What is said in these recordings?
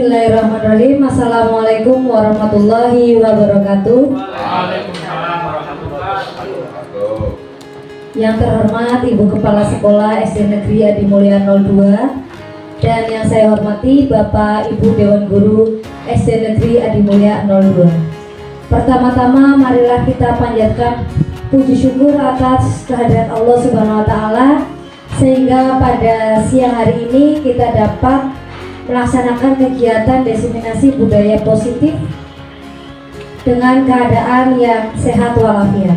Bismillahirrahmanirrahim. Assalamualaikum warahmatullahi wabarakatuh. Waalaikumsalam warahmatullahi wabarakatuh. Yang terhormat Ibu Kepala Sekolah SD Negeri Adi Mulia 02 dan yang saya hormati Bapak Ibu Dewan Guru SD Negeri Adi Mulia 02. Pertama-tama marilah kita panjatkan puji syukur atas kehadirat Allah Subhanahu wa taala sehingga pada siang hari ini kita dapat melaksanakan kegiatan diseminasi budaya positif dengan keadaan yang sehat walafiat.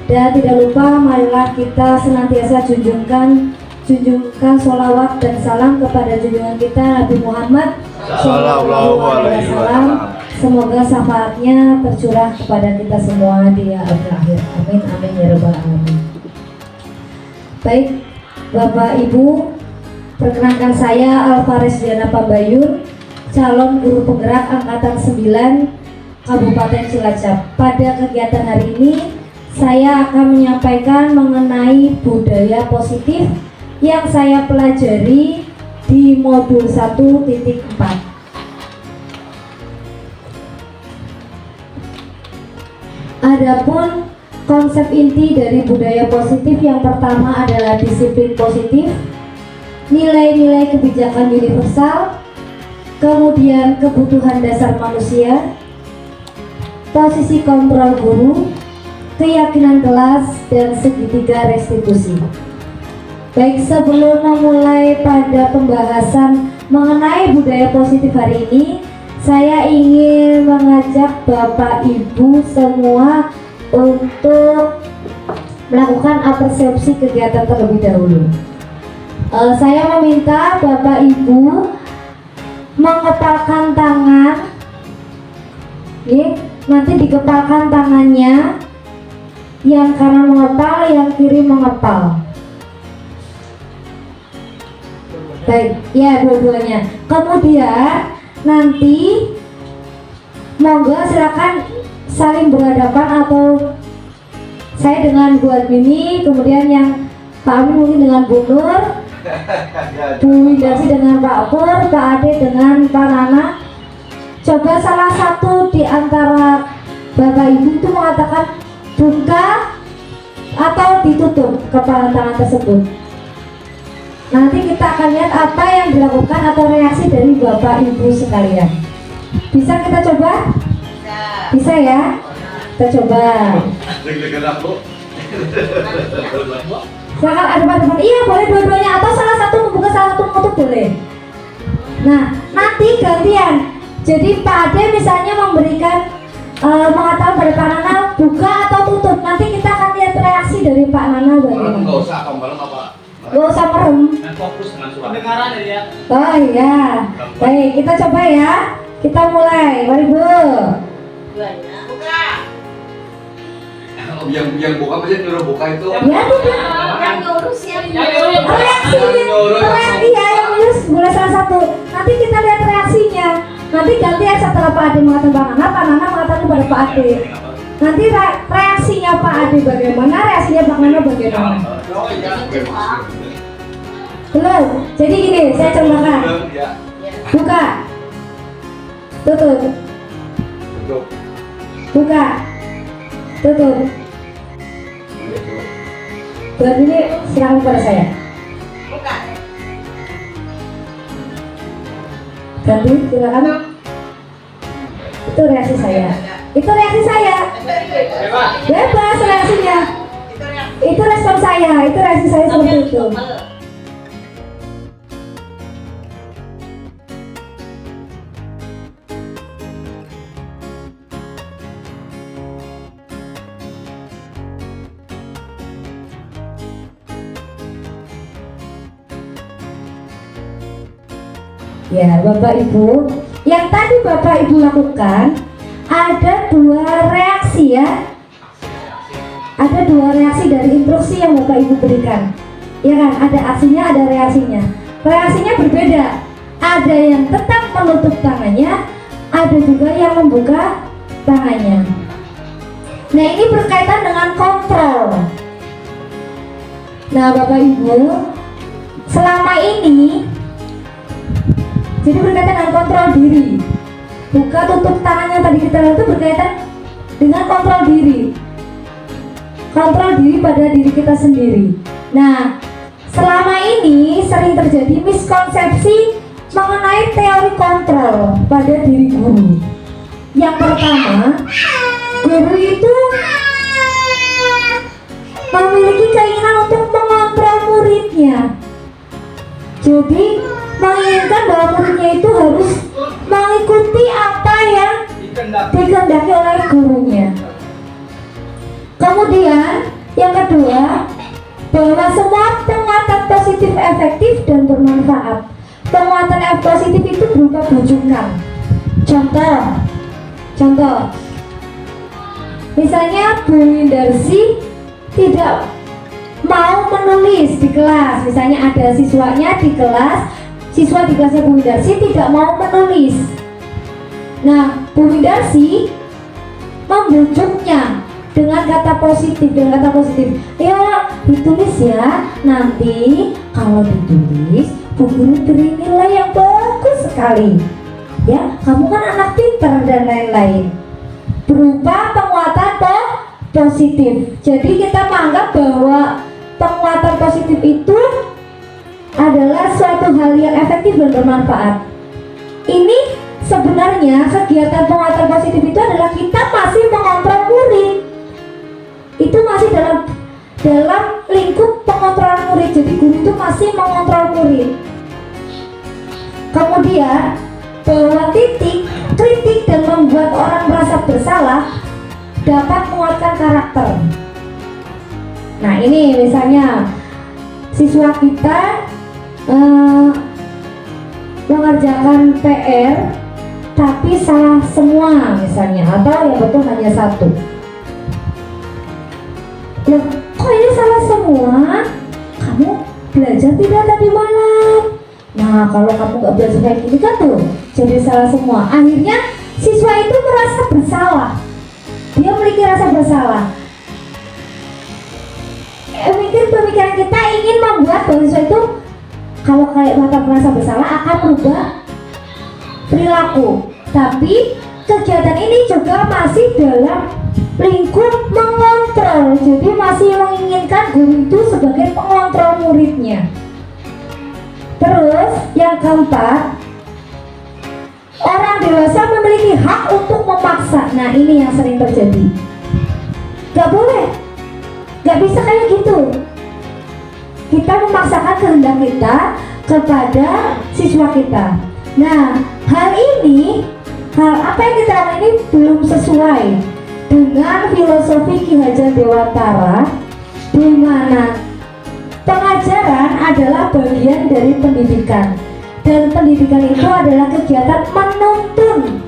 Dan tidak lupa marilah kita senantiasa junjungkan sholawat dan salam kepada junjungan kita Nabi Muhammad Sallallahu Alaihi Wasallam. Semoga syafaatnya tercurah kepada kita semua di akhir. Amin amin ya rabbal alamin. Baik Bapak Ibu, perkenalkan saya Alvares Diana Pambayun, calon guru penggerak angkatan 9 Kabupaten Cilacap. Pada kegiatan hari ini saya akan menyampaikan mengenai budaya positif yang saya pelajari di modul 1.4. Adapun konsep inti dari budaya positif yang pertama adalah disiplin positif, nilai-nilai kebijakan universal, kemudian kebutuhan dasar manusia, posisi kontrol guru, keyakinan kelas, dan segitiga restitusi. Baik, sebelum memulai pada pembahasan mengenai budaya positif hari ini, saya ingin mengajak Bapak Ibu semua untuk melakukan apresiasi kegiatan terlebih dahulu. Saya meminta Bapak Ibu mengepalkan tangan, nanti dikepalkan tangannya, yang kanan mengepal, yang kiri mengepal. Baik, ya dua-duanya. Kemudian nanti monggo silakan saling berhadapan, atau saya dengan Bu Admini, kemudian yang Pak Amin mungkin dengan Bu Nur, Bu Windasi dengan Pak Pur, Pak Ade dengan Pak Nana. Coba salah satu di antara Bapak Ibu itu mengatakan buka atau ditutup kepalan tangan tersebut. Nanti kita akan lihat apa yang dilakukan atau reaksi dari Bapak Ibu sekalian. Bisa kita coba? Bisa ya? Kita coba. Silakan adep-adepan. Iya, boleh dua-duanya, atau salah satu membuka, salah satu menutup boleh. Nah, nanti gantian. Jadi Pak Ade misalnya memberikan mengatakan pada Pak Nana buka atau tutup. Nanti kita akan lihat reaksi dari Pak Nana bagaimana. Enggak usah merem apa? Gak usah merem. Fokus dengan suara. Pendengaran ya. Oh iya. Baik, kita coba ya. Kita mulai. Mari Bu. Buka. Yang buka aja nyuruh buka itu. Ya tuh. Yang ngurus ya. Reaksi ya, yang ngurus boleh salah satu. Nanti kita lihat reaksinya. Nanti gantian setelah Pak Ade mengatakan Pak Nana mengatakan kepada Pak Ade. Nanti reaksinya Pak Ade bagaimana, reaksinya Pak Nana bagaimana. Belum. Jadi gini, saya contohkan. Buka. Tutup. Buka. Tutup. Buat ini silakan kepada saya. Buka. Ganti, silakan. Itu reaksi saya. Itu reaksi saya. Bebas reaksinya. Itu respon saya. Itu reaksi saya seperti itu. Ya, Bapak Ibu, yang tadi Bapak Ibu lakukan ada dua reaksi ya. Ada dua reaksi dari instruksi yang Bapak Ibu berikan. Ya kan, ada aksinya, ada reaksinya. Reaksinya berbeda. Ada yang tetap menutup tangannya, ada juga yang membuka tangannya. Nah, ini berkaitan dengan kontrol. Nah, Bapak Ibu, selama ini Jadi berkaitan dengan kontrol diri. Buka tutup tangannya tadi kita lihat itu berkaitan dengan kontrol diri. Kontrol diri pada diri kita sendiri. Nah, selama ini sering terjadi miskonsepsi mengenai teori kontrol pada diri guru. Yang pertama, guru itu memiliki keinginan untuk mengontrol muridnya. Jadi menginginkan bahwa muridnya itu harus mengikuti apa yang dikehendaki oleh gurunya. Kemudian yang kedua, bahwa semua penguatan positif efektif dan bermanfaat. Penguatan positif itu berupa bujukan. Contoh, misalnya Bu Windarsi tidak mau menulis di kelas. Misalnya ada siswanya di kelas, siswa di kelasnya Bu Windarsi tidak mau menulis. Nah, Bu Windarsi membujuknya dengan kata positif, ya ditulis ya, nanti kalau ditulis Bu Guru beri nilai yang bagus sekali ya, kamu kan anak pintar dan lain-lain, berupa penguatan positif. Jadi kita menganggap bahwa penguatan positif itu adalah suatu hal yang efektif dan bermanfaat. Ini sebenarnya kegiatan penguatan positif itu adalah kita masih mengontrol murid. Itu masih dalam lingkup pengontrolan murid. Jadi guru itu masih mengontrol murid. Kemudian bahwa kritik dan membuat orang merasa bersalah dapat menguatkan karakter. Nah, ini misalnya siswa kita mengerjakan PR tapi salah semua misalnya, atau yang betul hanya satu. Loh, kok ini salah semua? Kamu belajar tidak tadi malam? Nah, kalau kamu nggak belajar kayak gini kan tuh jadi salah semua. Akhirnya siswa itu merasa bersalah. Dia memiliki rasa bersalah. Pemikiran kita ingin membuat bahwa siswa itu kalau kayak merasa bersalah akan merubah perilaku. Tapi kegiatan ini juga masih dalam lingkup mengontrol. Jadi masih menginginkan guru itu sebagai pengontrol muridnya. Terus yang keempat, orang dewasa memiliki hak untuk memaksa. Nah, ini yang sering terjadi. Gak boleh, gak bisa kayak gitu. Kita memaksakan kehendak kita kepada siswa kita. Nah, hal apa yang kita lakukan ini belum sesuai dengan filosofi Ki Hajar Dewantara, di mana pengajaran adalah bagian dari pendidikan, dan pendidikan itu adalah kegiatan menuntun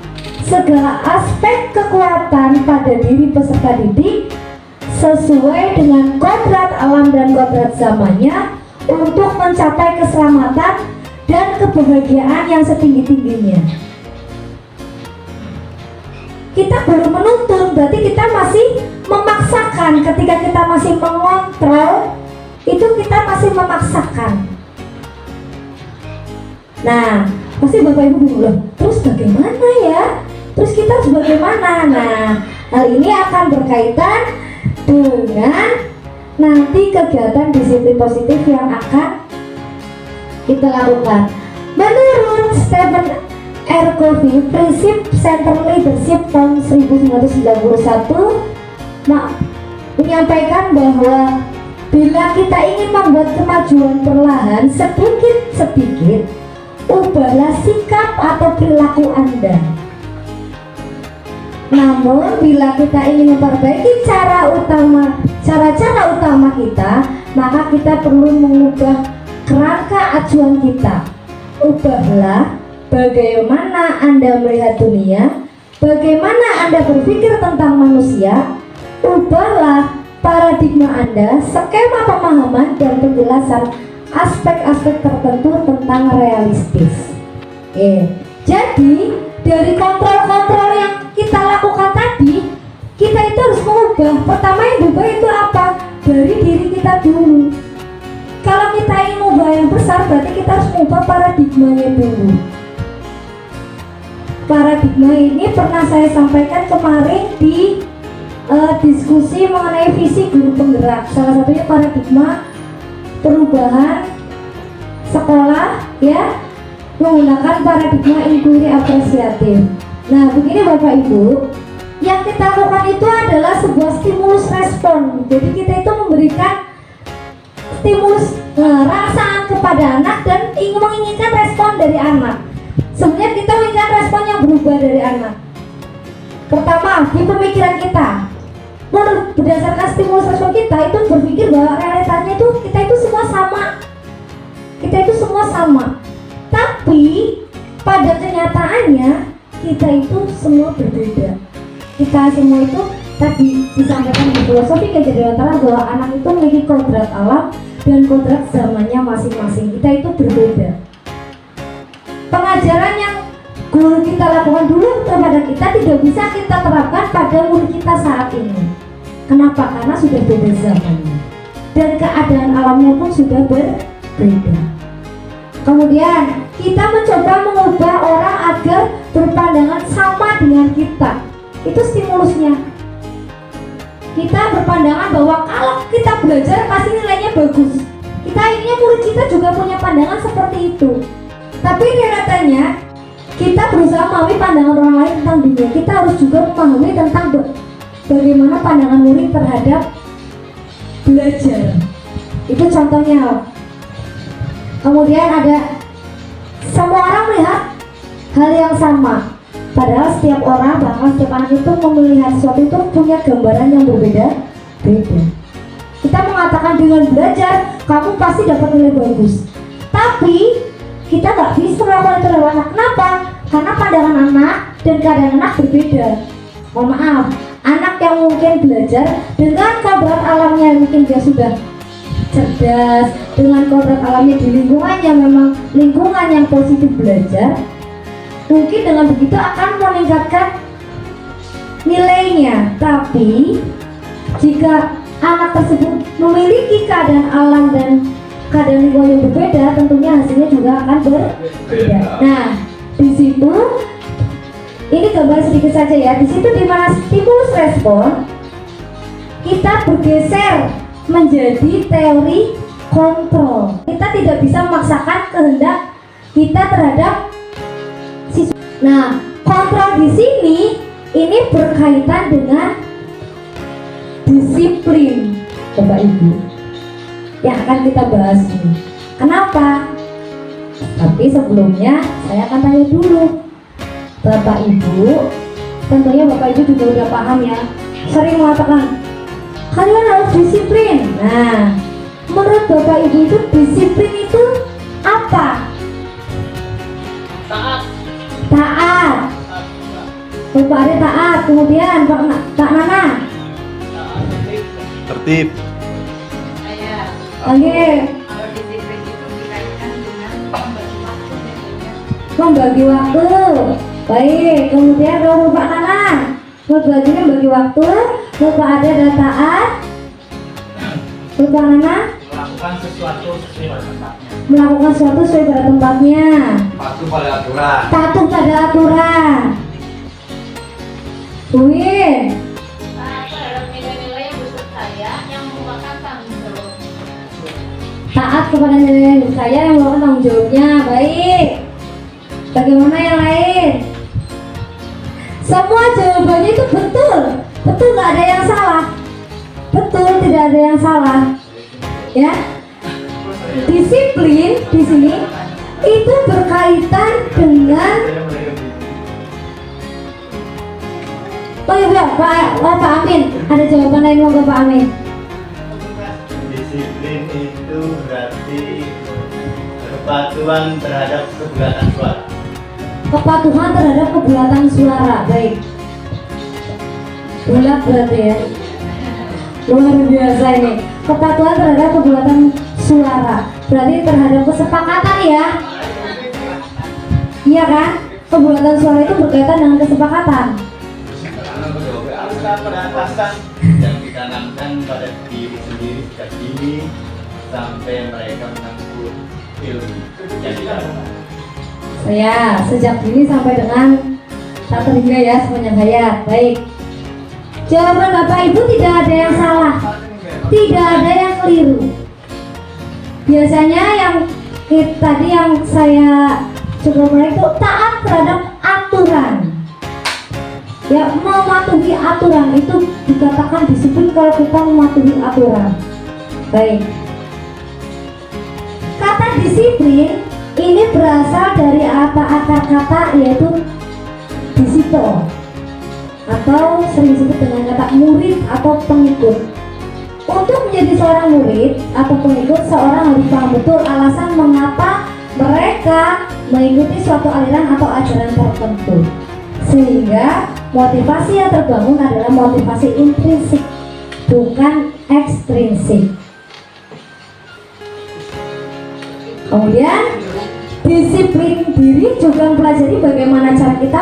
segala aspek kekuatan pada diri peserta didik sesuai dengan kodrat alam dan kodrat zamannya untuk mencapai keselamatan dan kebahagiaan yang setinggi-tingginya. Kita belum menuntun, berarti kita masih memaksakan. Ketika kita masih mengontrol, itu kita masih memaksakan. Nah, pasti Bapak Ibu bingung loh, terus bagaimana ya? Terus kita harus bagaimana? Nah, hal ini akan berkaitan dengan nanti kegiatan disiplin positif yang akan kita lakukan. Menurut Stephen R. Covey, prinsip Center Leadership tahun 1991 menyampaikan bahwa bila kita ingin membuat kemajuan perlahan sedikit-sedikit, ubahlah sikap atau perilaku Anda. Namun bila kita ingin memperbaiki cara utama kita, maka kita perlu mengubah kerangka acuan kita. Ubahlah bagaimana Anda melihat dunia, bagaimana Anda berpikir tentang manusia. Ubahlah paradigma Anda, skema pemahaman dan penjelasan aspek-aspek tertentu tentang realistis. Jadi dari kontrol-kontrol yang kita lakukan tadi, kita itu harus mengubah. Pertama yang diubah itu apa? Dari diri kita dulu. Kalau kita ingin mengubah yang besar, berarti kita harus mengubah paradigmanya dulu. paradigma ini pernah saya sampaikan kemarin di diskusi mengenai visi guru penggerak. Salah satunya paradigma perubahan sekolah ya, menggunakan paradigma inquiry apresiatif. Nah, begini Bapak Ibu, yang kita lakukan itu adalah sebuah stimulus respon. Jadi kita itu memberikan stimulus rasaan kepada anak dan menginginkan respon dari anak. Sebenarnya kita menginginkan respon yang berubah dari anak. Pertama, di pemikiran kita, berdasarkan stimulus respon kita itu berpikir bahwa realitanya itu kita itu semua sama. Kita itu semua sama. Tapi pada kenyataannya kita itu semua berbeda. Kita semua itu tadi disampaikan di filosofi kejadian bahwa anak itu memiliki kodrat alam dan kodrat zamannya masing-masing. Kita itu berbeda. Pengajaran yang guru kita lakukan dulu kepada kita tidak bisa kita terapkan pada murid kita saat ini. Kenapa? Karena sudah beda zamannya dan keadaan alamnya pun sudah berbeda. Kemudian kita mencoba mengubah orang agar berpandangan sama dengan kita. Itu stimulusnya. Kita berpandangan bahwa kalau kita belajar pasti nilainya bagus. Kita akhirnya murid kita juga punya pandangan seperti itu. Tapi realitanya kita berusaha memahami pandangan orang lain tentang dunia. Kita harus juga memahami tentang bagaimana pandangan murid terhadap belajar. Itu contohnya. Kemudian ada semua orang melihat hal yang sama. Padahal setiap orang, bahkan setiap anak itu melihat sesuatu itu punya gambaran yang berbeda-beda. Kita mengatakan dengan belajar, kamu pasti dapat nilai bagus. Tapi kita nggak bisa melakukan itu lewat anak. Kenapa? Karena pandangan anak dan keadaan anak berbeda. Mohon maaf, anak yang mungkin belajar dengan kodrat alamnya mungkin dia sudah cerdas, dengan kodrat alamnya di lingkungan yang memang lingkungan yang positif belajar, mungkin dengan begitu akan meningkatkan nilainya. Tapi jika anak tersebut memiliki keadaan alam dan keadaan lingkungan yang berbeda, tentunya hasilnya juga akan berbeda. Nah, di situ ini gambar sedikit saja ya. Di situ di mana stimulus respon kita bergeser menjadi teori kontrol. Kita tidak bisa memaksakan kehendak kita terhadap siswa. Nah, kontrol di sini ini berkaitan dengan disiplin, Bapak Ibu, yang akan kita bahas ini. Kenapa? Tapi sebelumnya saya akan tanya dulu, Bapak Ibu, tentunya Bapak Ibu juga udah paham ya, sering mengatakan kalian harus disiplin. Nah, menurut Bapak Ibu itu disiplin itu apa? Taat. Taat. Bapak Ari taat, kemudian Pak Nana Tertib. Saya. Oke. Kalau disiplin itu dikaitkan dengan Membagi waktu. Baik, kemudian kalau Pak Nana membaginya bagi waktu, Bapak ada dan taat. Bapak Nana Melakukan sesuatu sesuai pada tempatnya. melakukan sesuatu sesuai pada tempatnya. Patuh pada aturan. Patuh pada aturan. Win, terhadap nilai-nilai yang dipercaya yang merupakan tanggung jawab. taat kepada nilai hidup saya yang merupakan tanggung jawabnya. Baik. Bagaimana yang lain? Semua jawabannya itu betul. Betul, nggak ada yang salah. Betul, tidak ada yang salah. Ya. Disiplin di sini itu berkaitan dengan Pak Amin. Ada jawaban lain mau Pak Amin? Disiplin itu berarti kepatuhan terhadap kebulatan suara. Kepatuhan terhadap kebulatan suara. Baik. Bulat berarti ya. Luar biasa ini. Kepatuhan terhadap kebulatan suara. Berarti terhadap kesepakatan ya. Iya kan? Kebulatan suara itu berkaitan dengan kesepakatan. Angka peratasan yang ditanamkan pada diri sendiri sejak dini sampai mereka menempuh ilmu yang dilakukan. Ya, sejak dini sampai dengan Tak terhingga ya semuanya hayat. Baik. Jawaban Bapak Ibu tidak ada yang salah, tidak ada yang keliru. Biasanya yang tadi yang saya coba itu taat terhadap aturan. Ya, mematuhi aturan itu dikatakan disiplin kalau kita mematuhi aturan. Baik. Kata disiplin ini berasal dari akar kata yaitu disipo, atau sering disebut dengan kata murid atau pengikut. Untuk menjadi seorang murid atau pengikut, seorang harus paham betul alasan mengapa mereka mengikuti suatu aliran atau ajaran tertentu, sehingga motivasi yang terbangun adalah motivasi intrinsik, bukan ekstrinsik. Kemudian disiplin diri juga mempelajari bagaimana cara kita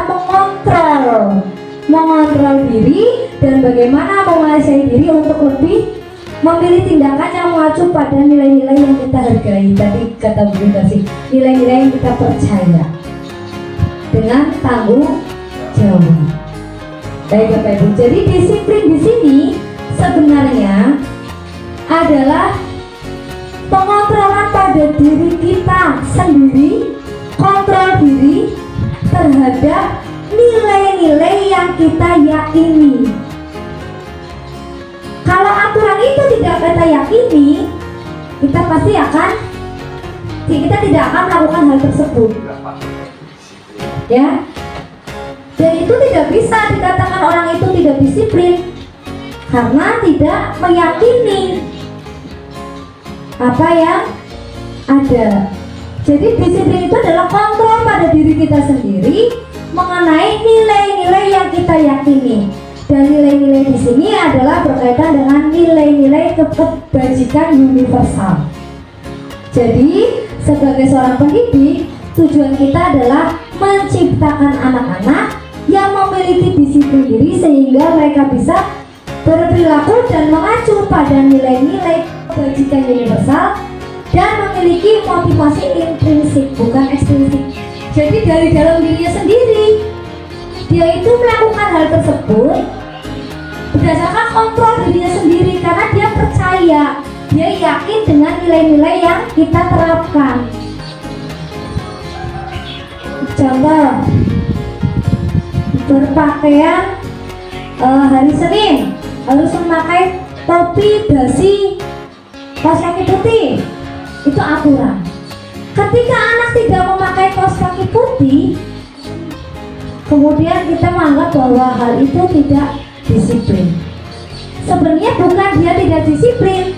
mengontrol diri dan bagaimana menguasai diri untuk lebih memilih tindakan yang mengacu pada nilai-nilai yang kita hargai. Tadi kata Bu Dasi, nilai-nilai yang kita percaya dengan tanggung jawab. Baik Bapak Ibu, jadi disiplin di sini sebenarnya adalah pengontrolan pada diri kita sendiri, kontrol diri terhadap nilai-nilai yang kita yakini. Kalau aturan itu tidak kita yakini, kita tidak akan melakukan hal tersebut. Ya, dan itu tidak bisa dikatakan orang itu tidak disiplin karena tidak meyakini apa yang ada. Jadi disiplin itu adalah kontrol pada diri kita sendiri mengenai nilai-nilai yang kita yakini. Dan nilai-nilai di sini adalah berkaitan dengan nilai-nilai kebajikan universal. Jadi sebagai seorang pendidik, tujuan kita adalah menciptakan anak-anak yang memiliki disiplin diri sehingga mereka bisa berperilaku dan mengacu pada nilai-nilai kebajikan universal dan memiliki motivasi intrinsik, bukan ekstrinsik. Jadi dari dalam dirinya sendiri, dia itu melakukan hal tersebut berdasarkan kontrol dirinya sendiri karena dia percaya, dia yakin dengan nilai-nilai yang kita terapkan. Contoh, berpakaian hari Senin harus memakai topi, dasi, kaos kaki putih, itu aturan. Ketika anak tidak memakai kaos kaki putih, kemudian kita menganggap bahwa hal itu tidak disiplin. Sebenarnya bukan dia tidak disiplin,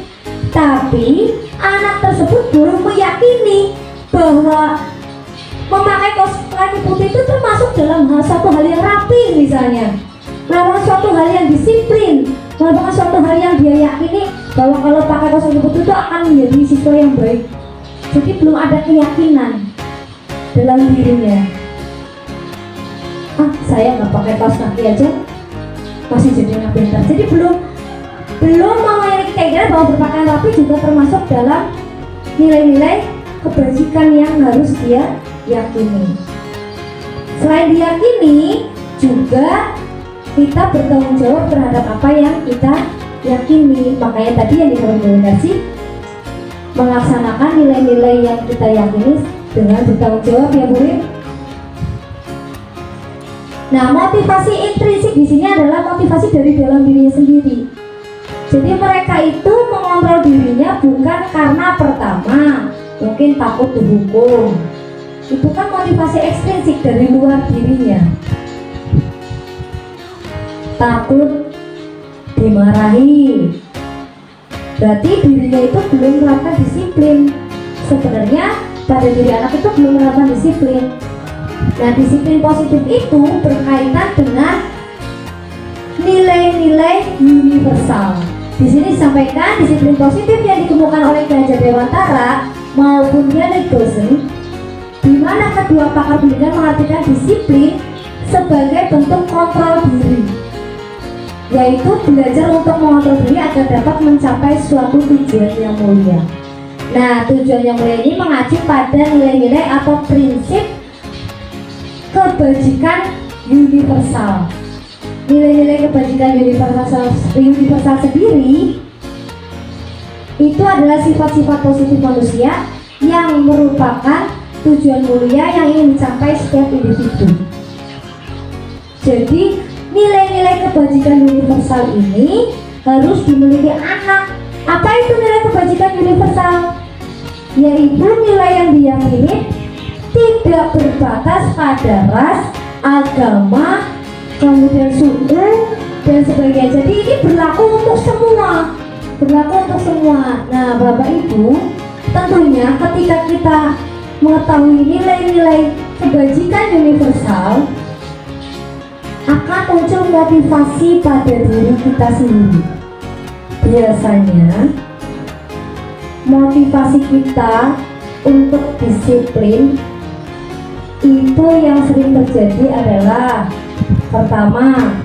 tapi anak tersebut belum meyakini bahwa memakai kaos kaki putih itu termasuk dalam suatu hal yang rapi, misalnya melakukan suatu hal yang disiplin, melakukan suatu hal yang dia yakini bahwa kalau pakai kaos kaki putih itu akan menjadi siswa yang baik. Jadi belum ada keyakinan dalam dirinya. Saya nggak pakai kaos kaki aja masih jadi anak pintar. Jadi belum memiliki keinginan bahwa berpakaian rapi juga termasuk dalam nilai-nilai kebajikan yang harus dia yakini. Selain diyakini, juga kita bertanggung jawab terhadap apa yang kita yakini. Makanya tadi yang direkomendasi melaksanakan nilai-nilai yang kita yakini dengan bertanggung jawab, ya Bu. Nah, motivasi intrinsik di sini adalah motivasi dari dalam dirinya sendiri. Jadi mereka itu mengontrol dirinya bukan karena pertama mungkin takut dihukum. Itu kan motivasi ekstrinsik dari luar dirinya. Takut dimarahi. Berarti dirinya itu belum menerapkan disiplin. Sebenarnya pada diri anak itu belum menerapkan disiplin. Nah, disiplin positif itu berkaitan dengan nilai-nilai universal. Di sini disampaikan disiplin positif yang ditemukan oleh Ki Hajar Dewantara maupun Janet Gosen, di mana kedua pakar pendidikan mengartikan disiplin sebagai bentuk kontrol diri, yaitu belajar untuk mengontrol diri agar dapat mencapai suatu tujuan yang mulia. Nah, tujuan yang mulia ini mengacu pada nilai-nilai atau prinsip kebajikan universal. Nilai-nilai kebajikan universal sendiri itu adalah sifat-sifat positif manusia yang merupakan tujuan mulia yang ingin dicapai setiap individu. Jadi nilai-nilai kebajikan universal ini harus dimiliki anak. Apa itu nilai kebajikan universal? Yaitu nilai yang diyakini tidak berbatas pada ras, agama, kemudian suku dan sebagainya. Jadi ini berlaku untuk semua, Nah, Bapak Ibu, tentunya ketika kita mengetahui nilai-nilai kebajikan universal, akan muncul motivasi pada diri kita sendiri. Biasanya motivasi kita untuk disiplin itu yang sering terjadi adalah pertama,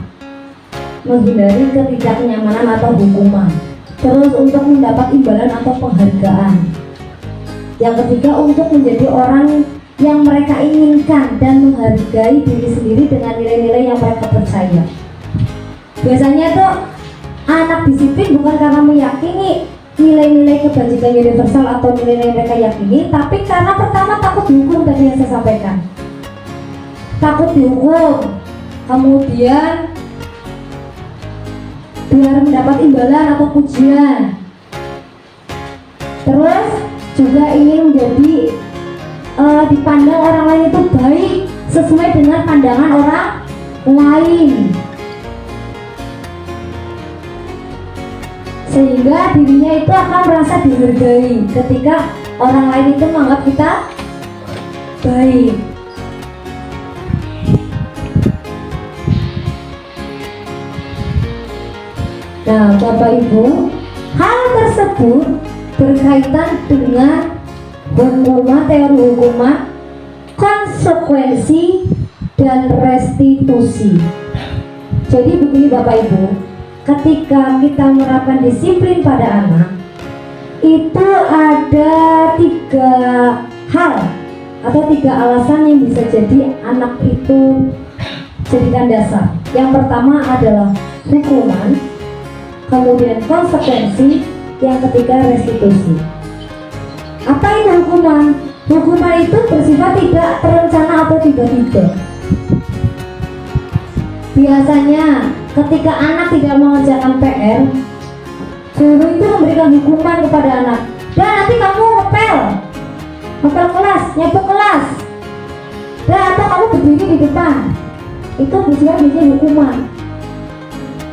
menghindari ketidaknyamanan atau hukuman. Terus untuk mendapat imbalan atau penghargaan. Yang ketiga, untuk menjadi orang yang mereka inginkan dan menghargai diri sendiri dengan nilai-nilai yang mereka percaya. Biasanya tuh anak disiplin bukan karena meyakini nilai-nilai kebajikan universal atau nilai-nilai mereka yakini, tapi karena pertama takut dihukum, tadi yang saya sampaikan. Takut dihukum, kemudian biar mendapat imbalan atau pujian. Terus juga ingin menjadi dipandang orang lain itu baik sesuai dengan pandangan orang lain, sehingga dirinya itu akan merasa dihargai ketika orang lain itu menganggap kita baik. Nah, Bapak Ibu, hal tersebut berkaitan dengan teori hukuman, konsekuensi, dan restitusi. Jadi begini Bapak Ibu, ketika kita menerapkan disiplin pada anak, itu ada 3 hal atau 3 alasan yang bisa jadi anak itu jadikan dasar. Yang pertama adalah hukuman, kemudian konsekuensi, yang ketiga restitusi. Apa itu hukuman? Hukuman itu bersifat tidak terencana atau tiba-tiba. Biasanya ketika anak tidak mengerjakan PR, guru itu memberikan hukuman kepada anak. Dan nanti kamu ngepel kelas, nyapu kelas, dan atau kamu berdiri di depan. Itu biasanya hukuman.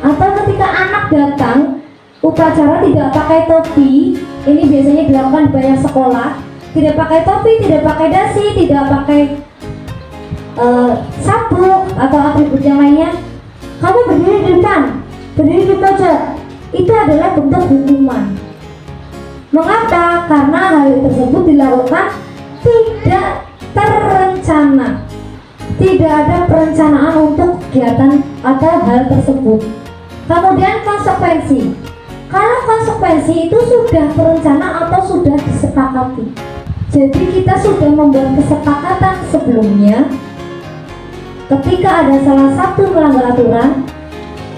Atau ketika anak datang upacara tidak pakai topi, ini biasanya dilakukan di banyak sekolah, tidak pakai topi, tidak pakai dasi, tidak pakai sabuk atau atribut yang lainnya, kamu berdiri di depan, berdiri di pojok, itu adalah bentuk hukuman. Mengapa? Karena hal tersebut dilakukan tidak terencana, tidak ada perencanaan untuk kegiatan atau hal tersebut. Kemudian konsekuensi. Kalau konsekuensi itu sudah berencana atau sudah disepakati, jadi kita sudah membuat kesepakatan sebelumnya. Ketika ada salah satu melanggar aturan,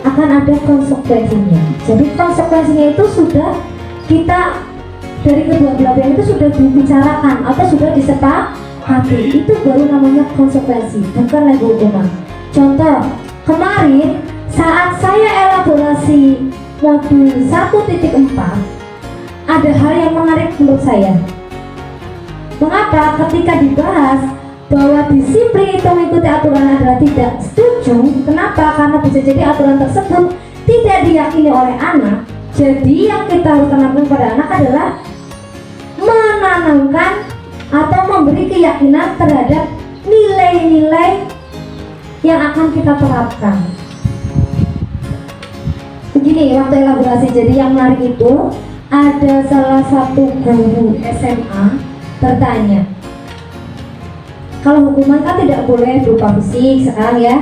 akan ada konsekuensinya. Jadi konsekuensinya itu sudah kita dari kedua belah pihak itu sudah dibicarakan atau sudah disepakati. Itu baru namanya konsekuensi, bukan lagi hukuman. Contoh, kemarin saat saya elaborasi modul 1.4, ada hal yang menarik menurut saya. Mengapa? Ketika dibahas bahwa disiplin itu mengikuti aturan adalah tidak setuju. Kenapa? Karena bisa jadi aturan tersebut tidak diyakini oleh anak. Jadi yang kita harus tanamkan pada anak adalah menanamkan atau memberi keyakinan terhadap nilai-nilai yang akan kita terapkan. Begini waktu elaborasi, jadi yang menarik itu ada salah satu guru SMA bertanya, kalau hukuman kan tidak boleh berupa fisik sekarang ya,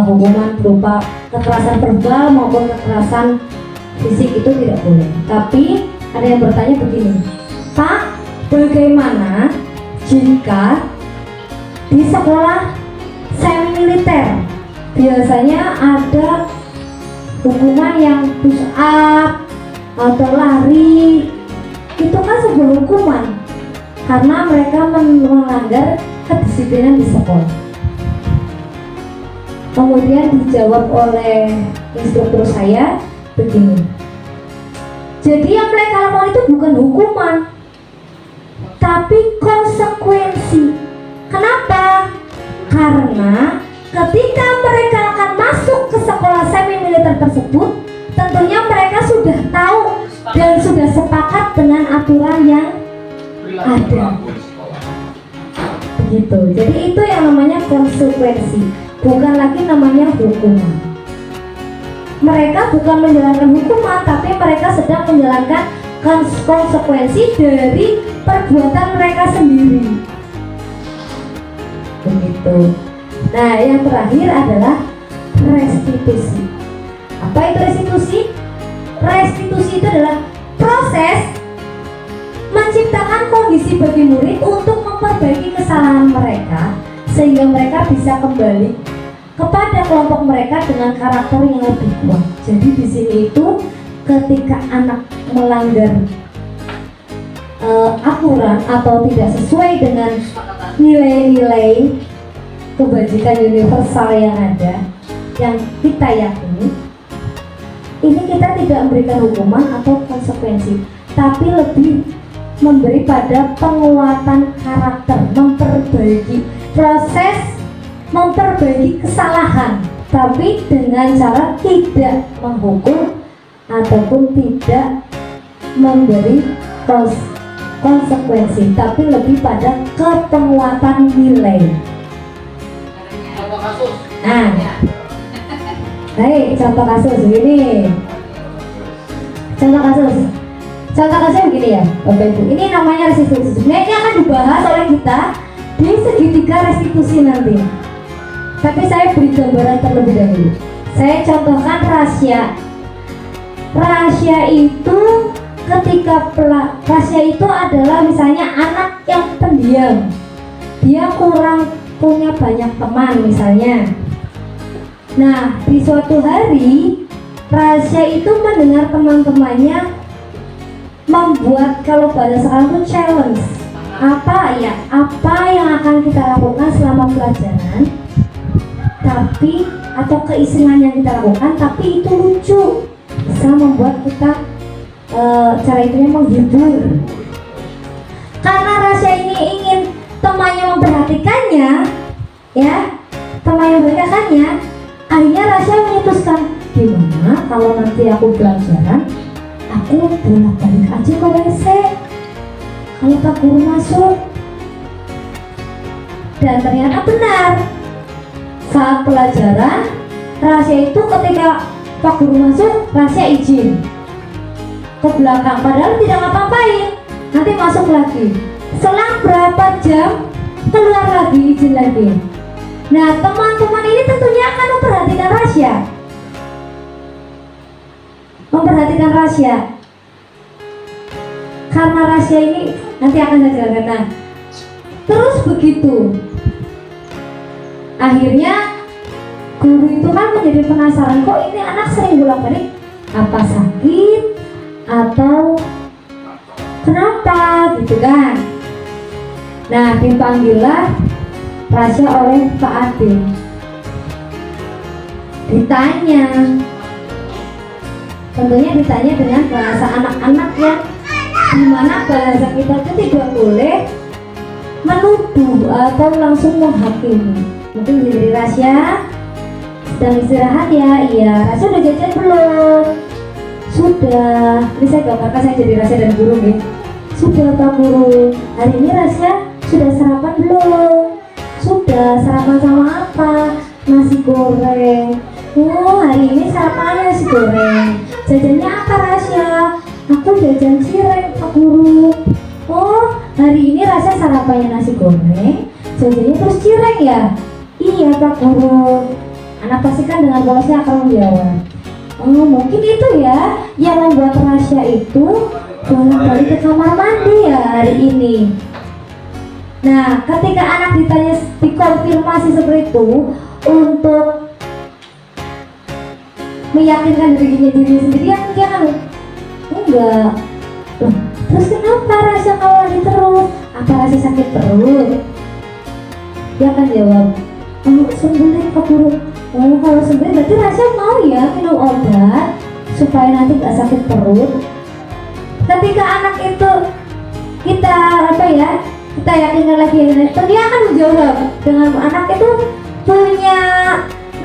hukuman berupa kekerasan verbal maupun kekerasan fisik itu tidak boleh. Tapi ada yang bertanya begini, Pak, bagaimana jika di sekolah semi militer. Biasanya ada hukuman yang push up atau lari. Itu kan sebuah hukuman karena mereka melanggar kedisiplinan di sekolah. Kemudian dijawab oleh instruktur saya begini, jadi yang mereka lakukan itu bukan hukuman tapi konsekuensi. Kenapa? Karena ketika mereka akan masuk ke sekolah semi militer tersebut, tentunya mereka sudah tahu dan sudah sepakat dengan aturan yang ada. Begitu. Jadi itu yang namanya konsekuensi, bukan lagi namanya hukuman. Mereka bukan menjalankan hukuman, tapi mereka sedang menjalankan konsekuensi dari perbuatan mereka sendiri. Begitu. Nah, yang terakhir adalah restitusi. Apa itu restitusi? Restitusi itu adalah proses menciptakan kondisi bagi murid untuk memperbaiki kesalahan mereka sehingga mereka bisa kembali kepada kelompok mereka dengan karakter yang lebih kuat. Jadi di sini itu ketika anak melanggar aturan atau tidak sesuai dengan nilai-nilai kebajikan universal yang ada, yang kita yakini, ini kita tidak memberikan hukuman atau konsekuensi, tapi lebih memberi pada penguatan karakter, memperbaiki proses, memperbaiki kesalahan, tapi dengan cara tidak menghukum ataupun tidak memberi konsekuensi, tapi lebih pada kepenguatan nilai. Nah, baik, contoh kasus begini. Contoh kasusnya begini ya, Bapak Ibu. Ini namanya restitusi. Sebenarnya ini akan dibahas oleh kita di segitiga restitusi nanti. Tapi saya beri gambaran terlebih dahulu. Saya contohkan rahasia. Rahasia itu ketika rahasia itu adalah misalnya anak yang pendiam, dia kurang punya banyak teman misalnya. Nah, di suatu hari rahasia itu mendengar teman-temannya membuat, kalau bahasa sekarang itu challenge. Apa yang akan kita lakukan selama pelajaran, tapi atau keisengan yang kita lakukan, tapi itu lucu, bisa membuat kita cara itu menghibur. Karena rahasia ini ingin temannya memperhatikannya, ya, temannya memperhatikannya, akhirnya rahasia memutuskan, gimana kalau nanti aku pelajaran, aku bolak-balik aja ke WC kalau Pak Guru masuk. Dan ternyata benar, saat pelajaran rahasia itu ketika Pak Guru masuk, rahasia izin ke belakang, padahal tidak ngapa-ngapain, nanti masuk lagi, selang berapa jam keluar lagi, izin lagi. Nah, teman-teman ini tentunya akan memperhatikan rahasia, karena rahasia ini nanti akan saya jelaskan. Nah, terus begitu, akhirnya guru itu kan menjadi penasaran, kok ini anak sering bolak-balik, apa sakit atau kenapa gitu kan. Nah, dipanggillah rahasia oleh Pak Ade, ditanya, tentunya ditanya dengan bahasa anak-anak ya, dimana bahasa kita itu tidak boleh menuduh atau langsung menghakimi. Mungkin jadi rahasia sedang istirahat ya, iya, rahasia udah jajan belum? Sudah. Ini saya gambarkan saya jadi rahasia dan guru nih. Sudah Pak Guru. Hari ini rahasia sudah sarapan belum? Sudah. Sarapan sama apa? Nasi goreng. Oh, hari ini sarapannya nasi goreng. Jajannya apa rahasia? Aku jajan cireng Pak Guru. Oh, hari ini rahasia sarapannya nasi goreng, jajannya terus cireng ya? Iya Pak Guru. Anak pastikan dengan polosnya akan menjawab. Oh, mungkin itu ya yang membuat rahasia itu bolak-balik ke kamar mandi ya hari ini. Nah, ketika anak ditanya, dikonfirmasi seperti itu untuk meyakinkan dirinya sendiri, yang enggak. Loh, terus kenapa rasa kamu lagi terus? Apa rasa sakit perut? Dia akan jawab, sembuhin Pak Guru. Oh, kalau sembuhin berarti rasa mau ya minum obat supaya nanti gak sakit perut. Ketika anak itu kita yakinkan lagi, dia akan menjawab dengan anak itu punya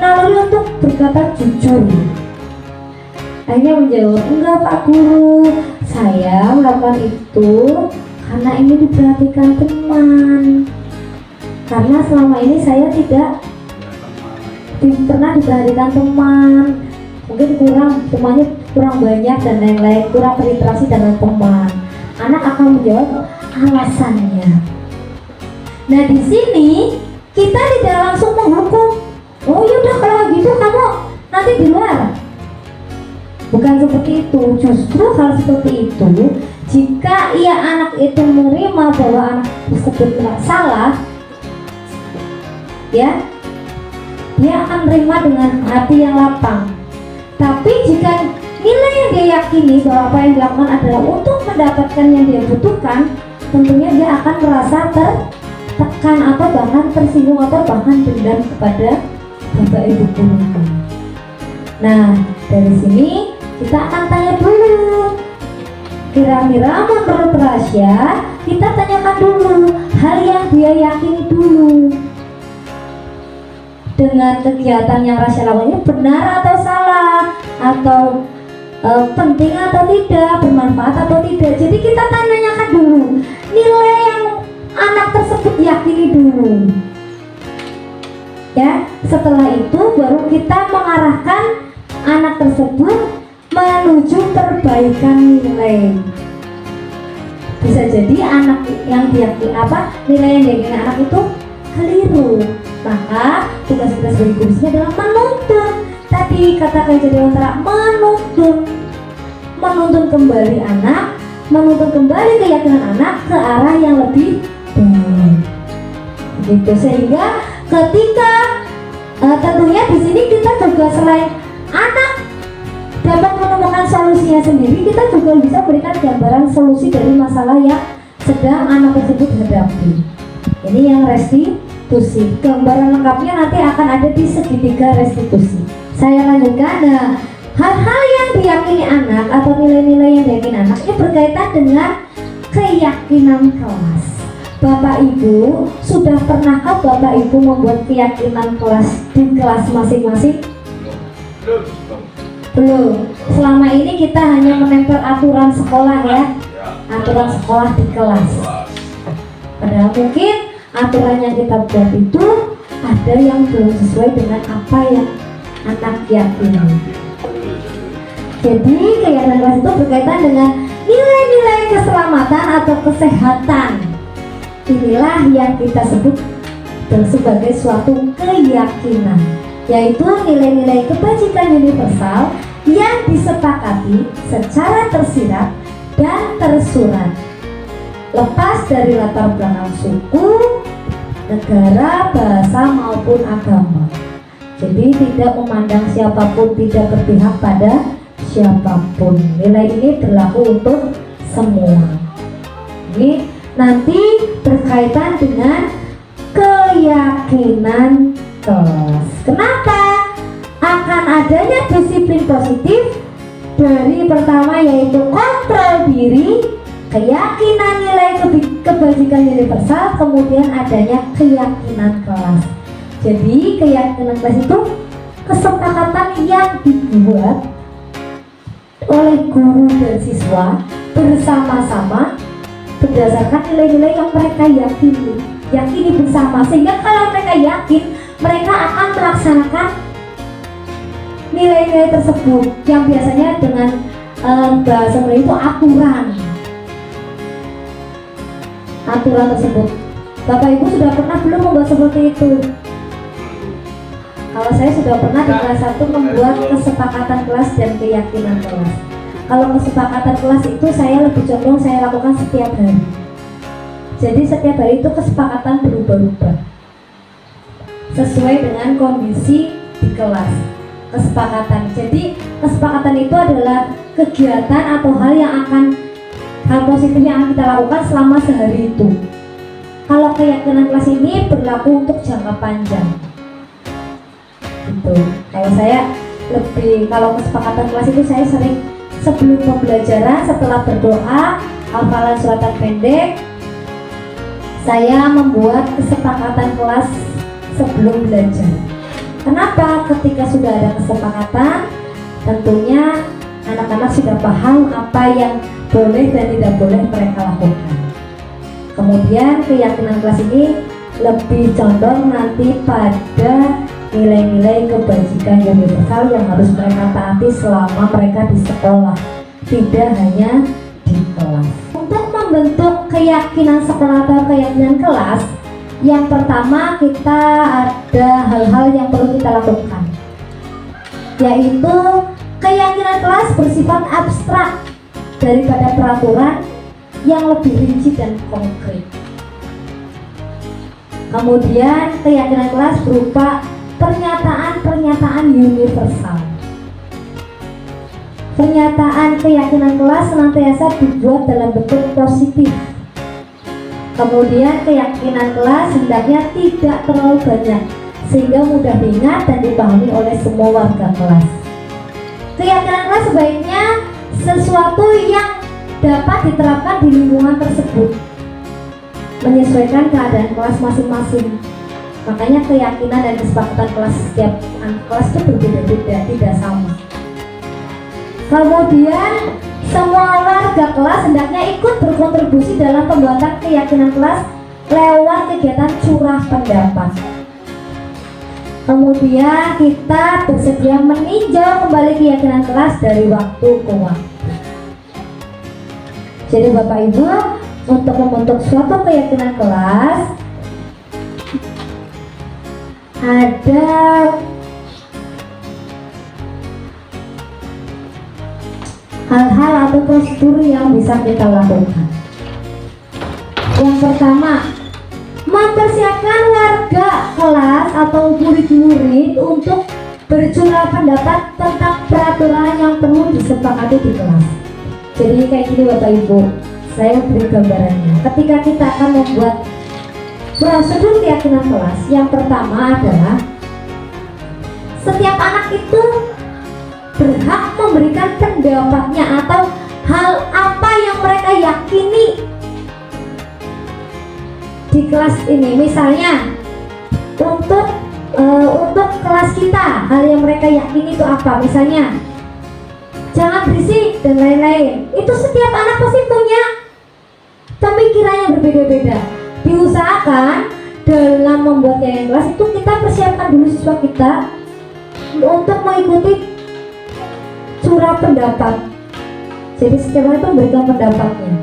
naluri untuk berkata jujur. Akhirnya menjawab, enggak Pak Guru, saya melakukan itu karena ingin diperhatikan teman. Karena selama ini saya tidak pernah diperhatikan teman, mungkin temannya kurang banyak dan lain-lain, kurang berinteraksi dengan teman. Anak akan menjawab alasannya. Nah, di sini kita tidak langsung menghukum. Oh yaudah kalau gitu kamu nanti di luar. Bukan seperti itu. Justru hal seperti itu, jika anak itu menerima bahwa anak tersebut tidak salah, ya, dia akan menerima dengan hati yang lapang. Tapi jika nilai yang dia yakini bahwa apa yang dilakukan adalah untuk mendapatkan yang dia butuhkan, tentunya dia akan merasa tertekan atau bahkan tersinggung atau bahkan dendam kepada bapak ibu gurunya. Nah, dari sini kita akan tanya dulu, kira-kira menurut Rasya, kita tanyakan dulu hal yang dia yakini dulu. Dengan kegiatan yang Rasya lakukan ini benar atau salah, atau penting atau tidak, bermanfaat atau tidak. Jadi kita tanyakan dulu nilai yang anak tersebut yakini dulu. Ya, setelah itu baru kita mengarahkan anak tersebut menuju perbaikan nilai. Bisa jadi anak yang diyakini nilai yang diyakini anak itu keliru. Maka tugas-tugas dari guru adalah menuntun. Tadi kata Kak Jadiwantara, menuntun kembali anak, menuntun kembali keyakinan anak ke arah yang lebih baik. Gitu, sehingga ketika tentunya di sini kita juga selain anak dapat menemukan solusinya sendiri, kita juga bisa berikan gambaran solusi dari masalah yang sedang anak tersebut hadapi. Ini yang restitusi. Gambaran lengkapnya nanti akan ada di segitiga restitusi. Saya lanjutkan. Nah, hal-hal yang diyakini anak atau nilai-nilai yang diyakini anak ini berkaitan dengan keyakinan kelas. Bapak Ibu, sudah pernahkah Bapak Ibu membuat keyakinan kelas di kelas masing-masing? Belum. Selama ini kita hanya menempel aturan sekolah ya, aturan sekolah di kelas. Padahal mungkin aturan yang kita buat itu ada yang belum sesuai dengan apa yang anak yakini. Jadi keyakinan kelas itu berkaitan dengan nilai-nilai keselamatan atau kesehatan. Inilah yang kita sebut sebagai suatu keyakinan, yaitu nilai-nilai kebajikan universal yang disepakati secara tersirat dan tersurat, lepas dari latar belakang suku, negara, bahasa maupun agama. Jadi tidak memandang siapapun, tidak berpihak pada siapapun. Nilai ini berlaku untuk semua. Ini nanti berkaitan dengan keyakinan kelas. Kenapa? Akan adanya disiplin positif dari pertama yaitu kontrol diri, keyakinan nilai kebajikan universal, kemudian adanya keyakinan kelas. Jadi keyakinan kelas itu kesepakatan yang dibuat oleh guru dan siswa bersama-sama berdasarkan nilai-nilai yang mereka yakini bersama, sehingga kalau mereka yakin, mereka akan melaksanakan nilai-nilai tersebut yang biasanya dengan bahasa Melayu itu aturan tersebut. Bapak Ibu sudah pernah belum membuat seperti itu? Kalau saya sudah pernah di kelas 1 membuat kesepakatan kelas dan keyakinan kelas. Kalau kesepakatan kelas itu saya lebih condong saya lakukan setiap hari. Jadi setiap hari itu kesepakatan berubah-ubah sesuai dengan kondisi di kelas. Kesepakatan. Jadi kesepakatan itu adalah kegiatan atau hal positif yang akan kita lakukan selama sehari itu. Kalau keyakinan kelas ini berlaku untuk jangka panjang. Gitu. Kalau kesepakatan kelas itu saya sering sebelum pembelajaran, setelah berdoa, hafalan suratan pendek, saya membuat kesepakatan kelas sebelum belajar. Kenapa? Ketika sudah ada kesepakatan, tentunya anak-anak sudah paham apa yang boleh dan tidak boleh mereka lakukan. Kemudian keyakinan kelas ini lebih condong nanti pada nilai-nilai kebajikan universal yang harus mereka taati selama mereka di sekolah, tidak hanya di kelas. Untuk membentuk keyakinan sekolah atau keyakinan kelas, yang pertama kita ada hal-hal yang perlu kita lakukan, yaitu keyakinan kelas bersifat abstrak daripada peraturan yang lebih rinci dan konkret. Kemudian keyakinan kelas berupa pernyataan-pernyataan universal. Pernyataan keyakinan kelas senantiasa dibuat dalam bentuk positif. Kemudian keyakinan kelas hendaknya tidak terlalu banyak sehingga mudah diingat dan dipahami oleh semua warga kelas. Keyakinan kelas sebaiknya sesuatu yang dapat diterapkan di lingkungan tersebut, menyesuaikan keadaan kelas masing-masing. Makanya keyakinan dan kesepakatan kelas setiap kelas itu berbeda-beda, tidak sama. Kemudian semua warga kelas hendaknya ikut berkontribusi dalam pembuatan keyakinan kelas lewat kegiatan curah pendapat. Kemudian kita bersedia meninjau kembali keyakinan kelas dari waktu ke waktu. Jadi Bapak Ibu, untuk membentuk suatu keyakinan kelas ada hal-hal atau prosedur yang bisa kita lakukan. Yang pertama, mempersiapkan warga kelas atau murid-murid untuk bercurah pendapat tentang peraturan yang perlu disepakati di kelas. Jadi kayak gini Bapak Ibu, saya beri gambarannya. Ketika kita akan membuat prosedur keyakinan kelas, yang pertama adalah setiap anak itu berhak memberikan pendapatnya atau hal apa yang mereka yakini di kelas ini. Misalnya untuk kelas kita, hal yang mereka yakini itu apa? Misalnya jangan berisik dan lain-lain. Itu setiap anak pasti punya pemikiran yang berbeda-beda. Diusahakan dalam membuat keyakinan kelas itu kita persiapkan dulu siswa kita untuk mengikuti curah pendapat. Jadi setiap orang itu memberikan pendapatnya.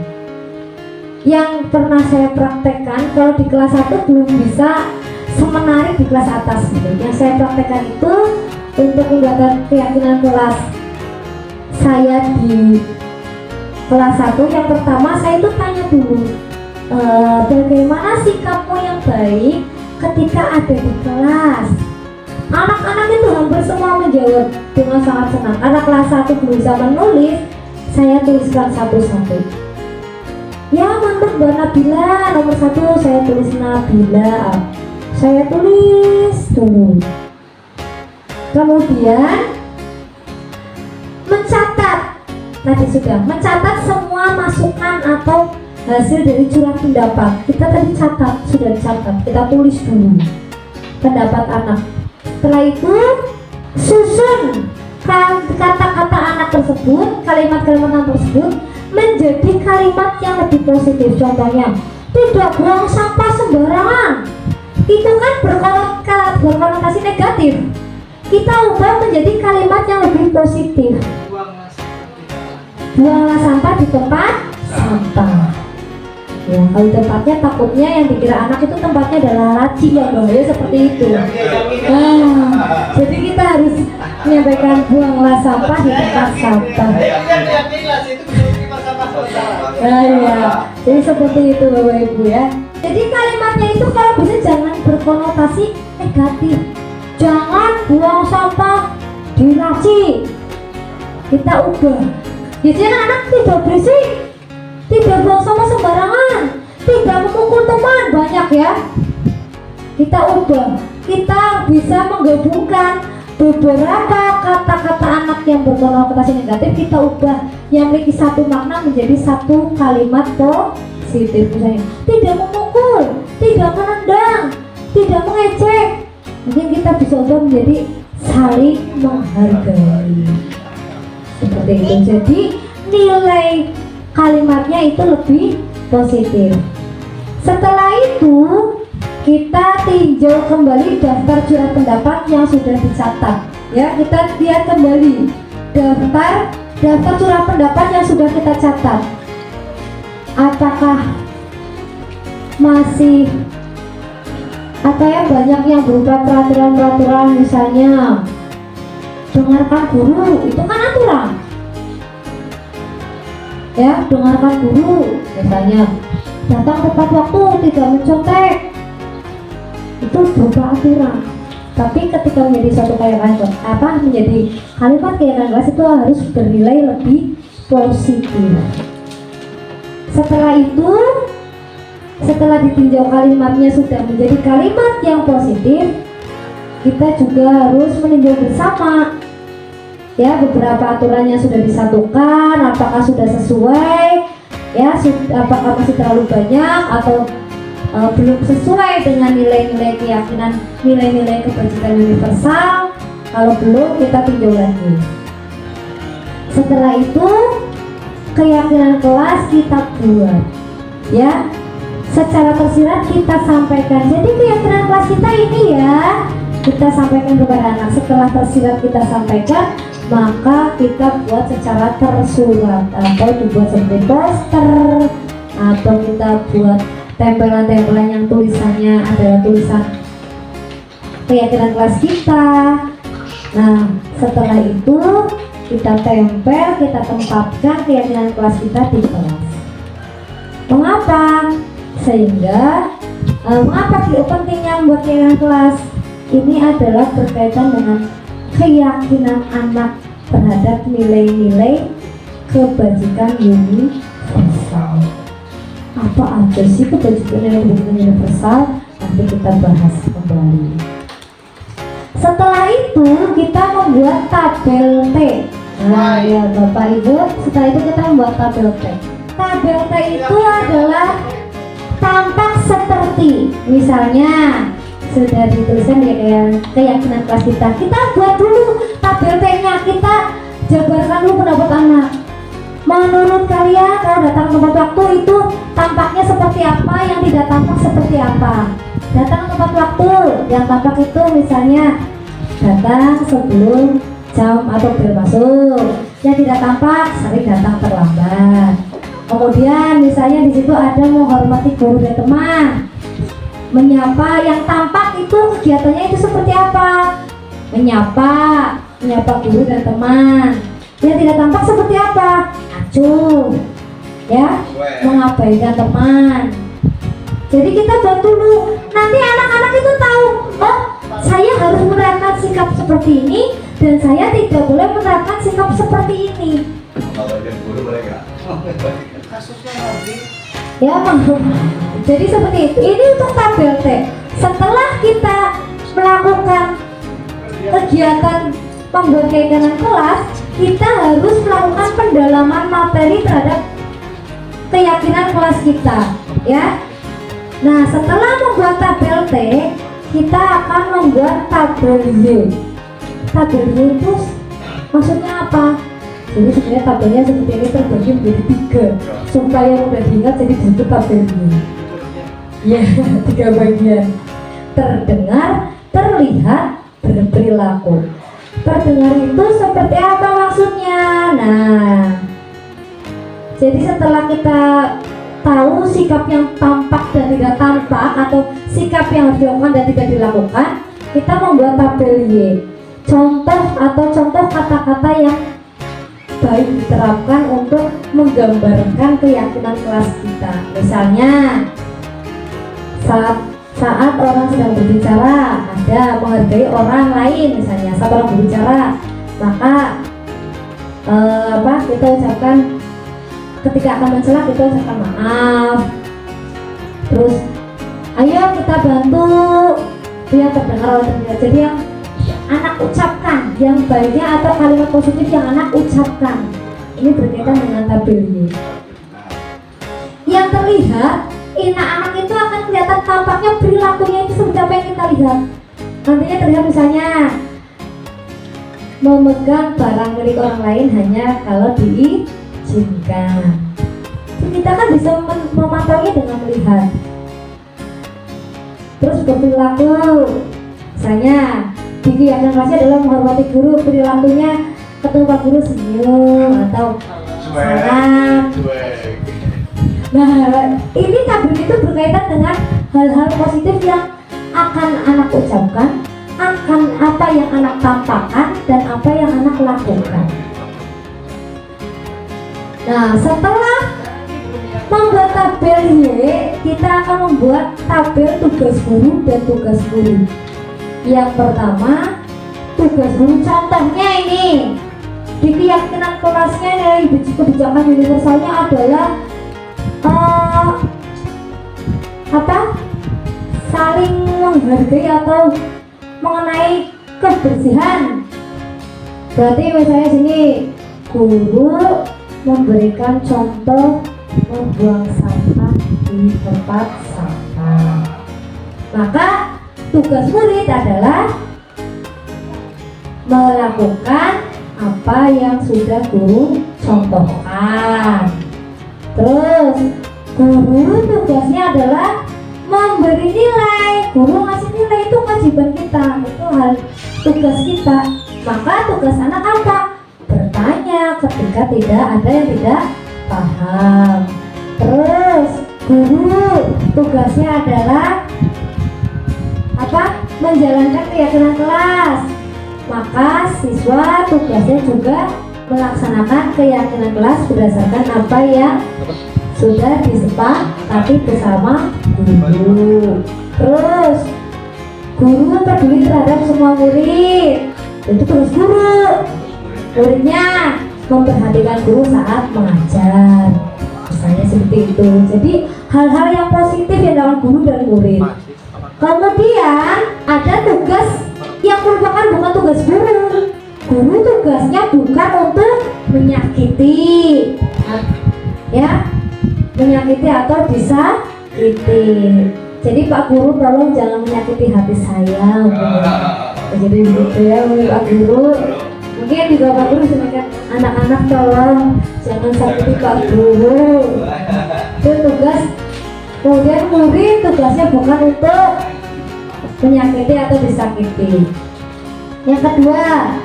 Yang pernah saya praktekkan, kalau di kelas 1 belum bisa semenarik di kelas atas gitu. Yang saya praktekkan itu untuk menjaga keyakinan kelas saya di kelas 1, yang pertama saya itu tanya dulu, bagaimana sikapmu yang baik ketika ada di kelas. Anak-anak itu hampir semua menjawab dengan sangat senang. Karena kelas 1 belum bisa menulis, saya tuliskan satu-satu. Ya menurut Mbak Nabila, nomor 1 saya tulis Nabila. Saya tulis dulu. Kemudian mencatat. Tadi sudah mencatat semua masukan atau hasil dari curah pendapat. Kita tadi catat, sudah dicatat. Kita tulis dulu pendapat anak. Setelah itu susun kata-kata anak tersebut, kalimat-kalimat anak tersebut menjadi kalimat yang lebih positif. Contohnya, tidak buang sampah sembarangan. Itu kan berkonotasi negatif. Kita ubah menjadi kalimat yang lebih positif. Buanglah sampah di tempat sampah. Ya, kalau tempatnya takutnya yang dikira anak itu tempatnya adalah laci yang bahaya seperti itu. Jadi kita harus menyampaikan buanglah sampah di tempat sampah. Nah ya, jadi seperti itu Bapak Ibu ya. Jadi kalimatnya itu kalau bisa jangan berkonotasi negatif. Jangan buang sampah di laci. Kita ubah. Jadi anak-anak tidak berisik, tidak buang sampah sembarangan, tidak memukul teman, banyak ya. Kita ubah. Kita bisa menggabungkan beberapa kata-kata anak yang berkonotasi negatif, kita ubah yang memiliki satu makna menjadi satu kalimat positif. Misalnya tidak memukul, tidak menendang, tidak mengejek. Mungkin kita bisa ubah menjadi saling menghargai, seperti itu. Jadi nilai kalimatnya itu lebih positif. Setelah itu kita tinjau kembali daftar surat pendapat yang sudah dicatat. Ya, kita lihat kembali daftar surat pendapat yang sudah kita catat. Apakah masih banyak yang berupa peraturan-peraturan, misalnya dengarkan guru, itu kan aturan. Ya, dengarkan guru, misalnya datang tepat waktu, tidak mencontek, itu berupa aturan. Tapi ketika menjadi suatu menjadi kalimat keyakinan kelas itu harus bernilai lebih positif. Setelah itu, setelah ditinjau kalimatnya sudah menjadi kalimat yang positif, kita juga harus meninjau bersama ya beberapa aturan yang sudah disatukan, apakah sudah sesuai ya, apakah masih terlalu banyak atau belum sesuai dengan nilai-nilai keyakinan, nilai-nilai kebajikan universal. Kalau belum, kita tinjau lagi. Setelah itu keyakinan kelas kita buat ya, secara tersirat kita sampaikan. Jadi keyakinan kelas kita ini ya, kita sampaikan kepada anak. Setelah tersirat kita sampaikan, maka kita buat secara tersurat, atau dibuat seperti poster, atau kita buat tempelan-tempelan yang tulisannya adalah tulisan keyakinan kelas kita. Nah, setelah itu kita tempel, kita tempatkan keyakinan kelas kita di kelas. Mengapa? Sehingga mengapa pentingnya membuat keyakinan kelas? Ini adalah berkaitan dengan keyakinan anak terhadap nilai-nilai kebajikan universal. Apa aja sih kebajikan universal? Nanti kita bahas kembali. Setelah itu kita membuat tabel T. Nah ya Bapak Ibu, setelah itu kita membuat tabel T. Tabel T itu adalah tampak seperti, misalnya sudah dituliskan ya keyakinan kelas kita. Kita buat dulu tabel T-nya, kita jabarkan dulu pendapat anak. Menurut kalian kalau datang tepat waktu itu tampaknya seperti apa, yang tidak tampak seperti apa? Datang tepat waktu, yang tampak itu misalnya datang sebelum jam atau bel masuk. Yang tidak tampak sering datang terlambat. Kemudian misalnya di situ ada menghormati guru dan teman. Menyapa, yang tampak itu kegiatannya itu seperti apa? Menyapa guru dan teman. Yang tidak tampak seperti apa? Acuh, ya, mengabaikan teman. Jadi kita buat dulu. Nanti anak-anak itu tahu, oh, saya harus menerapkan sikap seperti ini dan saya tidak boleh menerapkan sikap seperti ini. Mengabaikan guru boleh nggak? Ya, jadi seperti itu. Ini untuk tabel T. Setelah kita melakukan kegiatan pembuat keyakinan kelas, kita harus melakukan pendalaman materi terhadap keyakinan kelas kita, ya. Nah, setelah membuat tabel T, kita akan membuat tabel Y. Tabel Y itu maksudnya apa? Jadi sebenarnya tabelnya seperti ini terbagi menjadi 3 supaya mudah diingat, jadi bentuk tabelnya. Ya, 3 bagian: terdengar, terlihat, berperilaku. Terdengar itu seperti apa maksudnya? Nah, jadi setelah kita tahu sikap yang tampak dan tidak tampak, atau sikap yang harus dilakukan dan tidak dilakukan, kita membuat tabel Y. Contoh kata-kata yang baik diterapkan untuk menggambarkan keyakinan kelas kita. Misalnya saat orang sedang berbicara, ada menghargai orang lain, misalnya saat orang berbicara, maka kita ucapkan, ketika akan mencela kita ucapkan maaf. Terus ayo kita bantu, itu yang terdengar oleh telinga. Jadi yang anak ucapkan, yang baiknya atau kalimat positif yang anak ucapkan, ini berkaitan dengan tabelnya. Yang terlihat, anak itu akan kelihatan tampaknya, perilakunya itu seperti apa yang kita lihat. Nantinya terlihat misalnya memegang barang milik orang lain hanya kalau diizinkan. Kita kan bisa memantaunya dengan melihat. Terus berperilaku, misalnya di keyakinan kelasnya adalah menghormati guru, perilakunya ketemu Pak Guru senyum atau salam. Nah, ini tabel itu berkaitan dengan hal-hal positif yang akan anak ucapkan, akan apa yang anak tampakkan, dan apa yang anak lakukan. Nah, setelah membuat tabel Y, kita akan membuat tabel tugas guru dan tugas guru. Yang pertama, tugas guru, contohnya ini di keyakinan kelasnya dari kebijakan universalnya adalah saling menghargai atau mengenai kebersihan. Berarti misalnya sini guru memberikan contoh membuang sampah di tempat sampah. Maka tugas murid adalah melakukan apa yang sudah guru contohkan. Terus guru tugasnya adalah memberi nilai. Guru ngasih nilai, itu kewajiban kita, itu hal tugas kita. Maka tugas anak apa? Bertanya ketika tidak ada yang tidak paham. Terus guru tugasnya adalah menjalankan keyakinan kelas. Maka siswa tugasnya juga melaksanakan keyakinan kelas berdasarkan apa yang sudah disepakati bersama guru. Terus guru peduli terhadap semua murid, itu tugas guru. Muridnya memperhatikan guru saat mengajar, misalnya seperti itu. Jadi hal-hal yang positif yang dilakukan guru dan murid. Kemudian ada tugas yang merupakan bukan tugas guru. Guru tugasnya bukan untuk menyakiti, menyakiti atau disakiti. Jadi Pak Guru tolong jangan menyakiti hati saya. Jadi gitu ya Pak Guru. Mungkin juga Pak Guru sebagai anak-anak tolong jangan sakiti Pak Guru. Itu tugas. Kemudian murid tugasnya bukan untuk menyakiti atau disakiti. Yang kedua,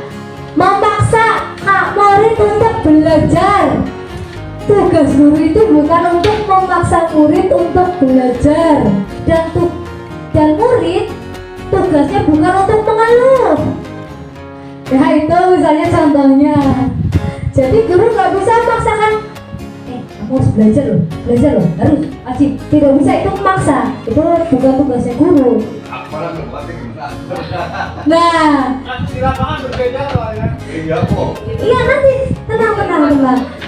memaksa murid untuk belajar. Tugas guru itu bukan untuk memaksa murid untuk belajar, dan murid tugasnya bukan untuk mengeluh. Ya itu misalnya contohnya. Jadi guru nggak bisa memaksakan, kamu harus belajar loh, harus wajib. Tidak bisa, itu memaksa. Itu bukan tugasnya guru. Nah, di lapangan berbeda loh ya. Iya kok. Iya nanti tenang.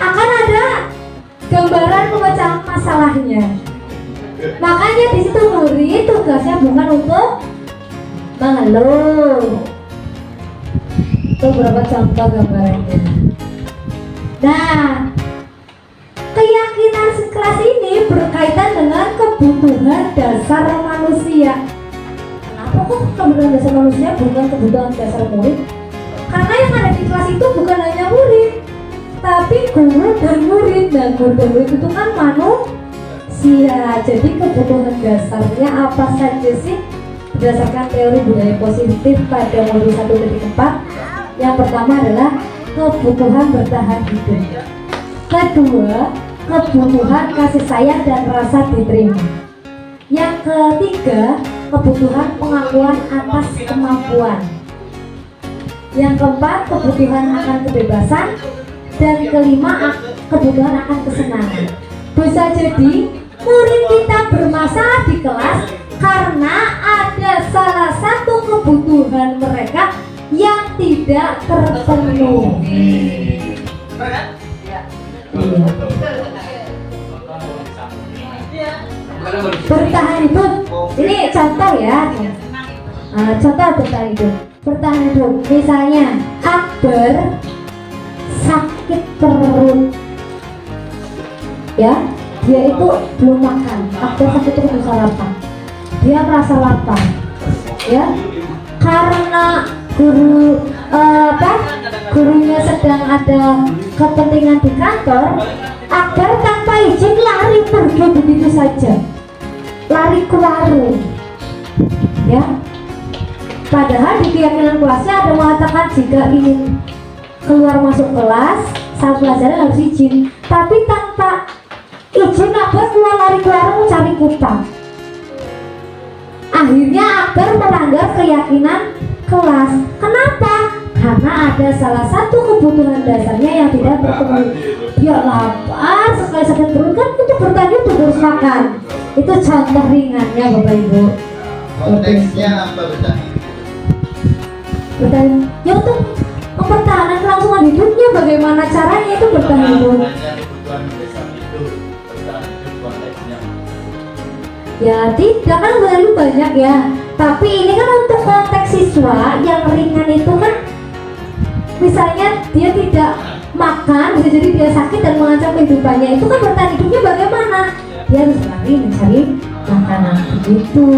Akan ada gambaran pemecahan masalahnya. Makanya di situ murid tugasnya bukan untuk mengeluh. Itu beberapa contoh gambarannya. Nah, keyakinan sekelas ini berkaitan dengan kebutuhan dasar manusia. Kenapa kok kebutuhan dasar manusia bukan kebutuhan dasar murid? Karena yang ada di kelas itu bukan hanya murid, tapi guru dan murid. Dan guru dan murid itu kan manusia. Jadi kebutuhan dasarnya apa saja sih? Berdasarkan teori budaya positif pada modul 1.4, yang pertama adalah kebutuhan bertahan hidup. Kedua, kebutuhan kasih sayang dan rasa diterima. Yang ketiga, kebutuhan pengakuan atas kemampuan. Yang keempat, kebutuhan akan kebebasan. Dan kelima, kebutuhan akan kesenangan. Bisa jadi murid kita bermasalah di kelas karena ada salah satu kebutuhan mereka yang tidak terpenuhi. Bertahan hidup, ini contoh ya. Contoh bertahan hidup. Bertahan hidup, misalnya Akbar sakit perut, ya, dia itu belum makan. Akbar sakit perut bisa lapar, dia merasa lapar, ya, karena gurunya sedang ada kepentingan di kantor. Akbar tanpa izin lari pergi begitu saja, lari ke warung, ya. Padahal di keyakinan kelasnya ada mengatakan jika ingin keluar masuk kelas saat pelajaran harus izin, tapi tanpa izin Akbar keluar lari ke warung cari kupang. Akhirnya Akbar melanggar keyakinan kelas. Kenapa? Karena ada salah satu kebutuhan dasarnya yang tidak terpenuhi. Dia lapar, sekali sakit perut kan untuk bertanya untuk harus makan. Itu contoh ringannya Bapak Ibu. Konteksnya apa bertanya? Bertahan, ya untuk mempertahankan kelangsungan hidupnya, bagaimana caranya itu bertahan hidup. Hanya kebutuhan dasar itu bertahan hidup konteksnya. Ya tidak, kan terlalu banyak ya. Tapi ini kan untuk konteks siswa yang ringan itu kan, misalnya dia tidak makan, bisa jadi dia sakit dan mengancam kehidupannya. Itu kan bertahan hidupnya bagaimana? Dia harus lari mencari makanan begitu.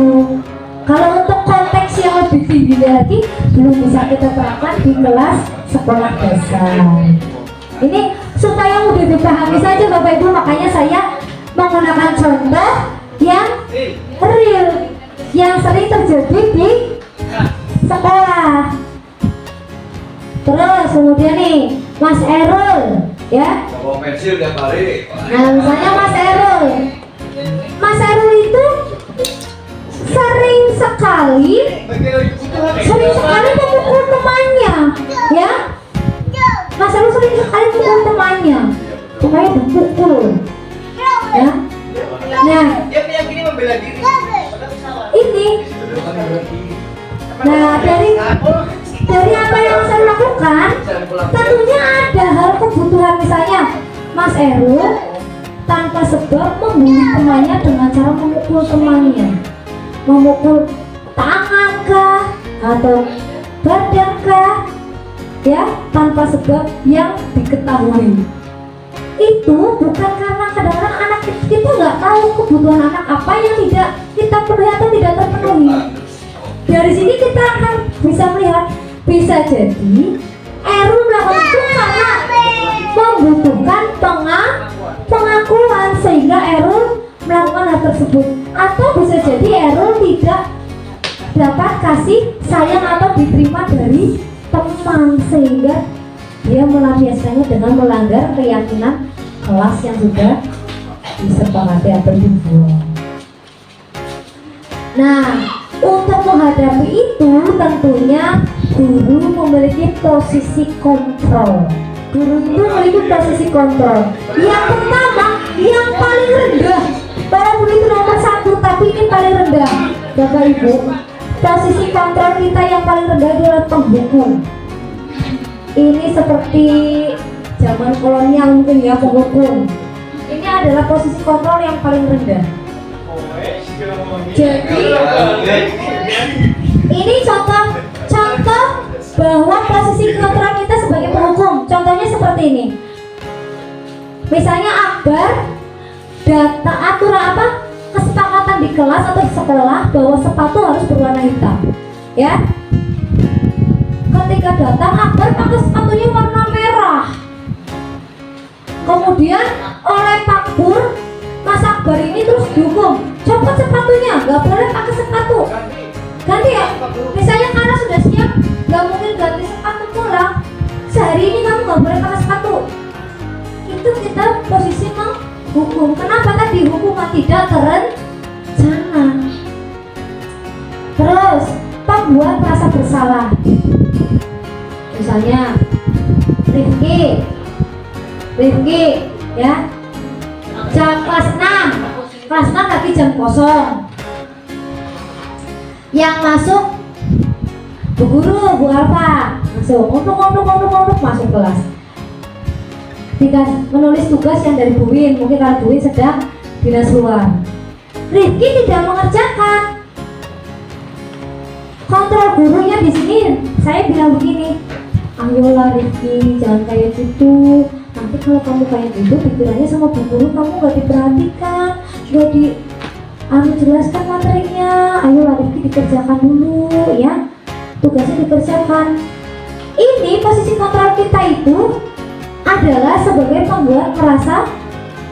Kalau untuk konteks yang lebih tinggi lagi belum bisa kita terapkan di kelas sekolah dasar. Ini supaya mudah dipahami saja Bapak Ibu, makanya saya menggunakan contoh yang real, yang sering terjadi di sekolah. Terus kemudian nih Mas Erul, ya. Bawa pensil tiap hari. Nah misalnya Mas Erul itu sering sekali memukul temannya, ya. Mas Erul sering sekali memukul temannya, temannya dipukul, ya. Nah, Dia meyakini membela diri. ini, nah dari apa yang saya lakukan, tentunya ada hal kebutuhan. Misalnya Mas Erul tanpa sebab membuli temannya dengan cara memukul temannya, memukul tangan kah atau badan kah, ya, tanpa sebab yang diketahui. Itu bukan karena kadang-kadang anak kita nggak tahu kebutuhan anak apa yang tidak kita penuhi atau tidak terpenuhi. Dari sini kita akan bisa melihat, bisa jadi Erul melakukan itu karena membutuhkan pengakuan sehingga Erul melakukan hal tersebut, atau bisa jadi Erul tidak dapat kasih sayang atau diterima dari teman sehingga dia melampiaskannya dengan melanggar keyakinan kelas yang sudah disepakati atau dibuat. Nah, untuk menghadapi itu tentunya guru memiliki posisi kontrol. Guru itu memiliki posisi kontrol. Yang pertama, yang paling rendah, walaupun itu nomor 1 tapi ini paling rendah, Bapak Ibu. Posisi kontrol kita yang paling rendah adalah penghukum. Ini seperti zaman kolonial mungkin ya, penghukum. Ini adalah posisi kontrol yang paling rendah. Jadi ini contoh bahwa posisi kontrol kita sebagai penghukum. Contohnya seperti ini. Misalnya Akbar data aturan apa? Kesepakatan di kelas atau di sekolah bahwa sepatu harus berwarna hitam. Ya. Ketika datang Akbar pakai sepatunya warna merah. Kemudian oleh Pak Pur, Mas Akbar ini terus dihukum, copot sepatunya, nggak boleh pakai sepatu. Ganti ya, misalnya karena sudah siap, nggak mungkin ganti sepatu pulang. Sehari ini kamu nggak boleh pakai sepatu. Itu kita posisi menghukum. Kenapa tadi hukuman tidak terencana? Terus pembuat merasa bersalah. Misalnya Rifki ya. Jam kelas 6 lagi jam kosong. Yang masuk Bu Guru, Bu Alfa, masuk ngomong masuk kelas. Ketika menulis tugas yang dari Bu Win, mungkin kalau Bu Win sedang dinas luar, Rifki tidak mengerjakan. Kontrol gurunya di sini, saya bilang begini, ayolah Rifki, jangan kayak gitu. Nanti kalau kamu kayak gitu, pikirannya sama Bu Guru kamu gak diperhatikan, gak jelaskan materinya. Ayolah Rifki, dikerjakan dulu ya, tugasnya dikerjakan. Ini posisi kontrol kita itu adalah sebagai pembuat merasa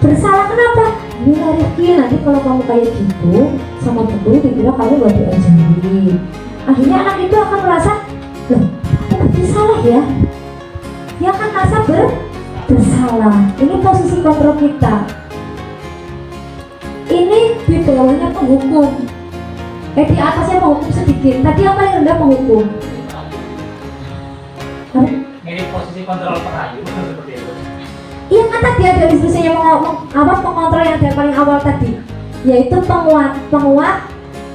bersalah. Kenapa? Ayolah Rifki, nanti kalau kamu kayak gitu sama Bu Guru dikira kamu gak diajari. Akhirnya anak itu akan merasa, loh, aku bersalah ya. Dia akan merasa bersalah. Ini posisi kontrol kita. Ini di bawahnya penghukum. Di atasnya penghukum sedikit. Tadi yang paling rendah penghukum. Ini posisi kontrol perayu seperti itu. Iya kan tadi ada diskusinya pengontrol yang dari paling awal tadi, yaitu penguat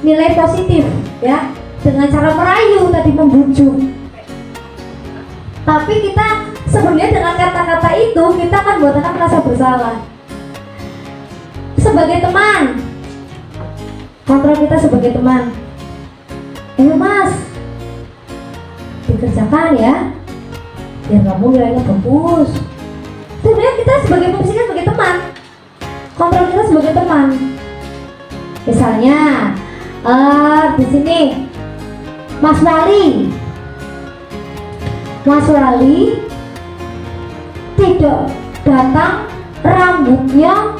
nilai positif ya, dengan cara merayu tadi, membujuk. Tapi kita sebenarnya dengan kata-kata itu kita akan buat anak merasa bersalah. Sebagai teman, kontrol kita sebagai teman, Mas, dikerjakan ya, biar kamu nilainya bagus. Sebenarnya kita sebagai posisinya sebagai teman, kontrol kita sebagai teman. Misalnya di sini Mas Wali tidak datang, rambutnya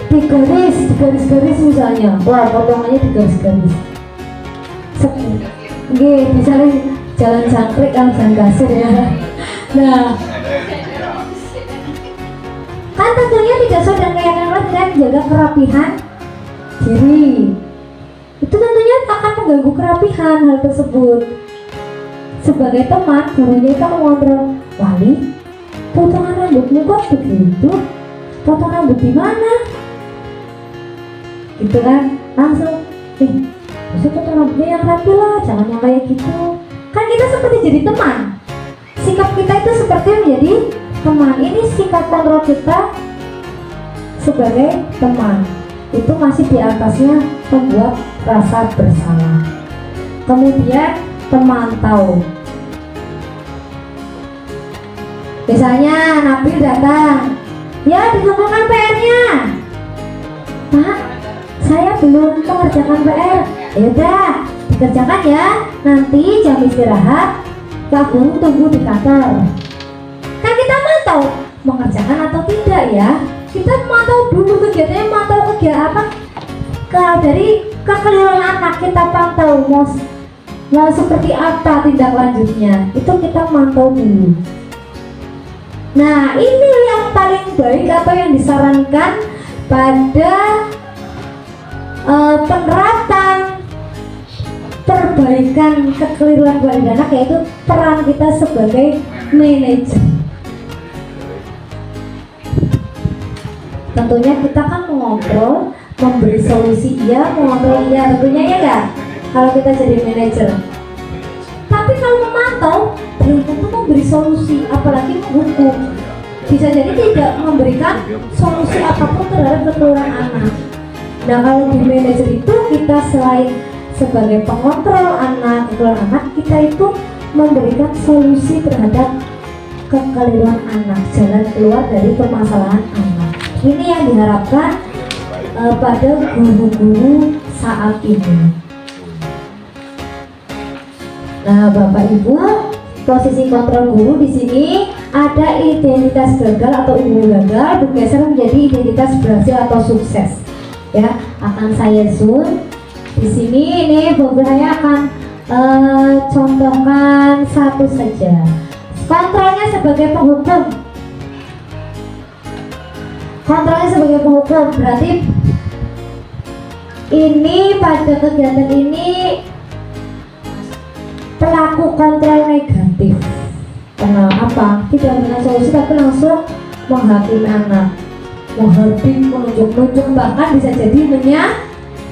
digaris misalnya, wah potongannya digaris-garis. Misalnya jalan jangkrik kan, jalan kasir ya. Nah, kan tentunya tidak sesuai dengan keyakinan dengan menjaga kerapihan diri. Itu tentunya akan mengganggu kerapihan hal tersebut. Sebagai teman, gurunya itu mengontrol, Wali, potongan rambutmu kok begitu? Potong rambut di mana? Gitu kan? Langsung, bisa potong rambutnya yang rapi lah, jangan yang kayak gitu. Kan kita seperti jadi teman. Sikap kita itu seperti menjadi teman. Ini sikap kontrol kita sebagai teman. Itu masih di atasnya membuat rasa bersalah. Kemudian pemantau. Misalnya Nabil datang, ya dikumpulkan PR-nya. Pak, saya belum mengerjakan PR. Yaudah, dikerjakan ya. Nanti jam istirahat Pak Guru tunggu di kantor. Kan kita mantau mengerjakan atau tidak ya. Kita mantau dulu kegiatannya, mantau kegiatan apa. Kalau dari kekeliruan anak kita pantau mau seperti apa tindak lanjutnya, itu kita mantau dulu. Nah, ini yang paling baik atau yang disarankan pada penerapan perbaikan kekeliruan pada anak, yaitu peran kita sebagai manajer. Tentunya kita kan mengontrol, memberi solusi iya, mengontrol iya, tentunya ya kan, kalau kita jadi manajer. Tapi kalau memantau, belum tentu memberi solusi, apalagi menghukum. Bisa jadi tidak memberikan solusi apapun terhadap kekeliruan anak. Nah, kalau di manajer itu kita selain sebagai pengontrol anak, kekeliruan anak, kita itu memberikan solusi terhadap kekeliruan anak, jalan keluar dari permasalahan anak. Ini yang diharapkan pada guru-guru saat ini. Nah, Bapak Ibu, posisi kontrol guru di sini ada identitas gagal atau ilmu gagal bergeser menjadi identitas berhasil atau sukses. Ya, akan saya zoom di sini. Ini saya akan contohkan satu saja. Kontrolnya sebagai penghukum. Kontrolnya sebagai penghukum berarti ini pada kegiatan ini pelaku kontrol negatif. Karena apa? Tidak dengan solusi tapi langsung menghakimi anak, mengharding, menunjuk-nunjuk, bahkan bisa jadi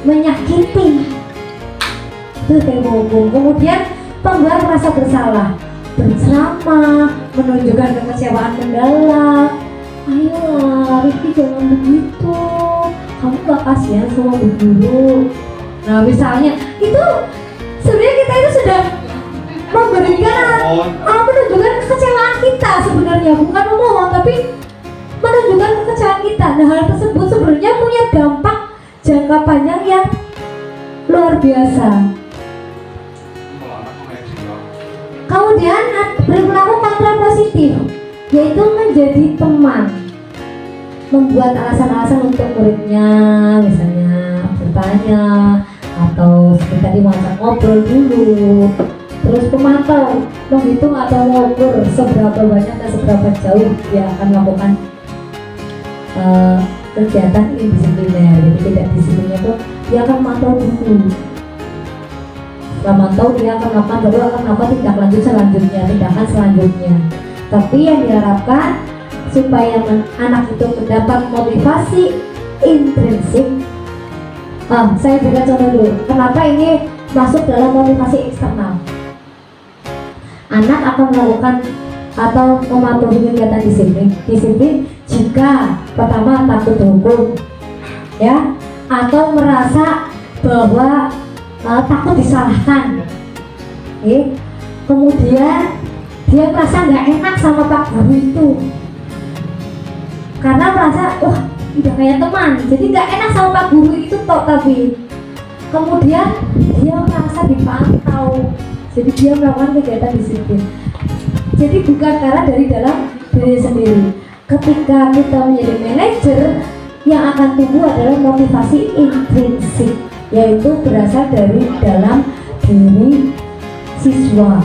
menyakiti. Itu ilmu hukum. Kemudian pembuat merasa bersalah, berceramah, menunjukkan kekecewaan mendalam. Ayolah Rifki, jangan begitu, kamu gak kasihan sama Bu Guru. Nah misalnya itu sebenarnya kita itu sudah memberikan menunjukkan kekecewaan kita sebenarnya, bukan memohon tapi menunjukkan kekecewaan kita. Nah hal tersebut sebenarnya punya dampak jangka panjang yang luar biasa. Kemudian berperilaku kontrapositif, yaitu menjadi teman, membuat alasan-alasan untuk muridnya, misalnya bertanya atau seperti tadi mengajak ngobrol dulu, terus pemantau, menghitung atau mengukur seberapa banyak dan seberapa jauh dia akan melakukan kegiatan indisipliner. Jadi tidak disiplinnya itu dia akan memantau dulu. Setelah mantau dia akan melakukan, baru akan melakukan tindak lanjut selanjutnya, tindakan selanjutnya. Tapi yang diharapkan supaya anak itu mendapat motivasi intrinsik. Saya berikan contoh dulu. Kenapa ini masuk dalam motivasi eksternal? Anak akan melakukan atau mematuhi kegiatan disiplin jika pertama takut dihukum, ya, atau merasa bahwa takut disalahkan, kemudian dia merasa nggak enak sama Pak Guru itu karena merasa wah udah kayak teman, jadi nggak enak sama Pak Guru itu toh. Tapi kemudian dia merasa dipantau, jadi dia melakukan kegiatan disiplin. Jadi bukan karena dari dalam diri sendiri. Ketika kita menjadi manajer, yang akan tumbuh adalah motivasi intrinsik, yaitu berasal dari dalam diri siswa.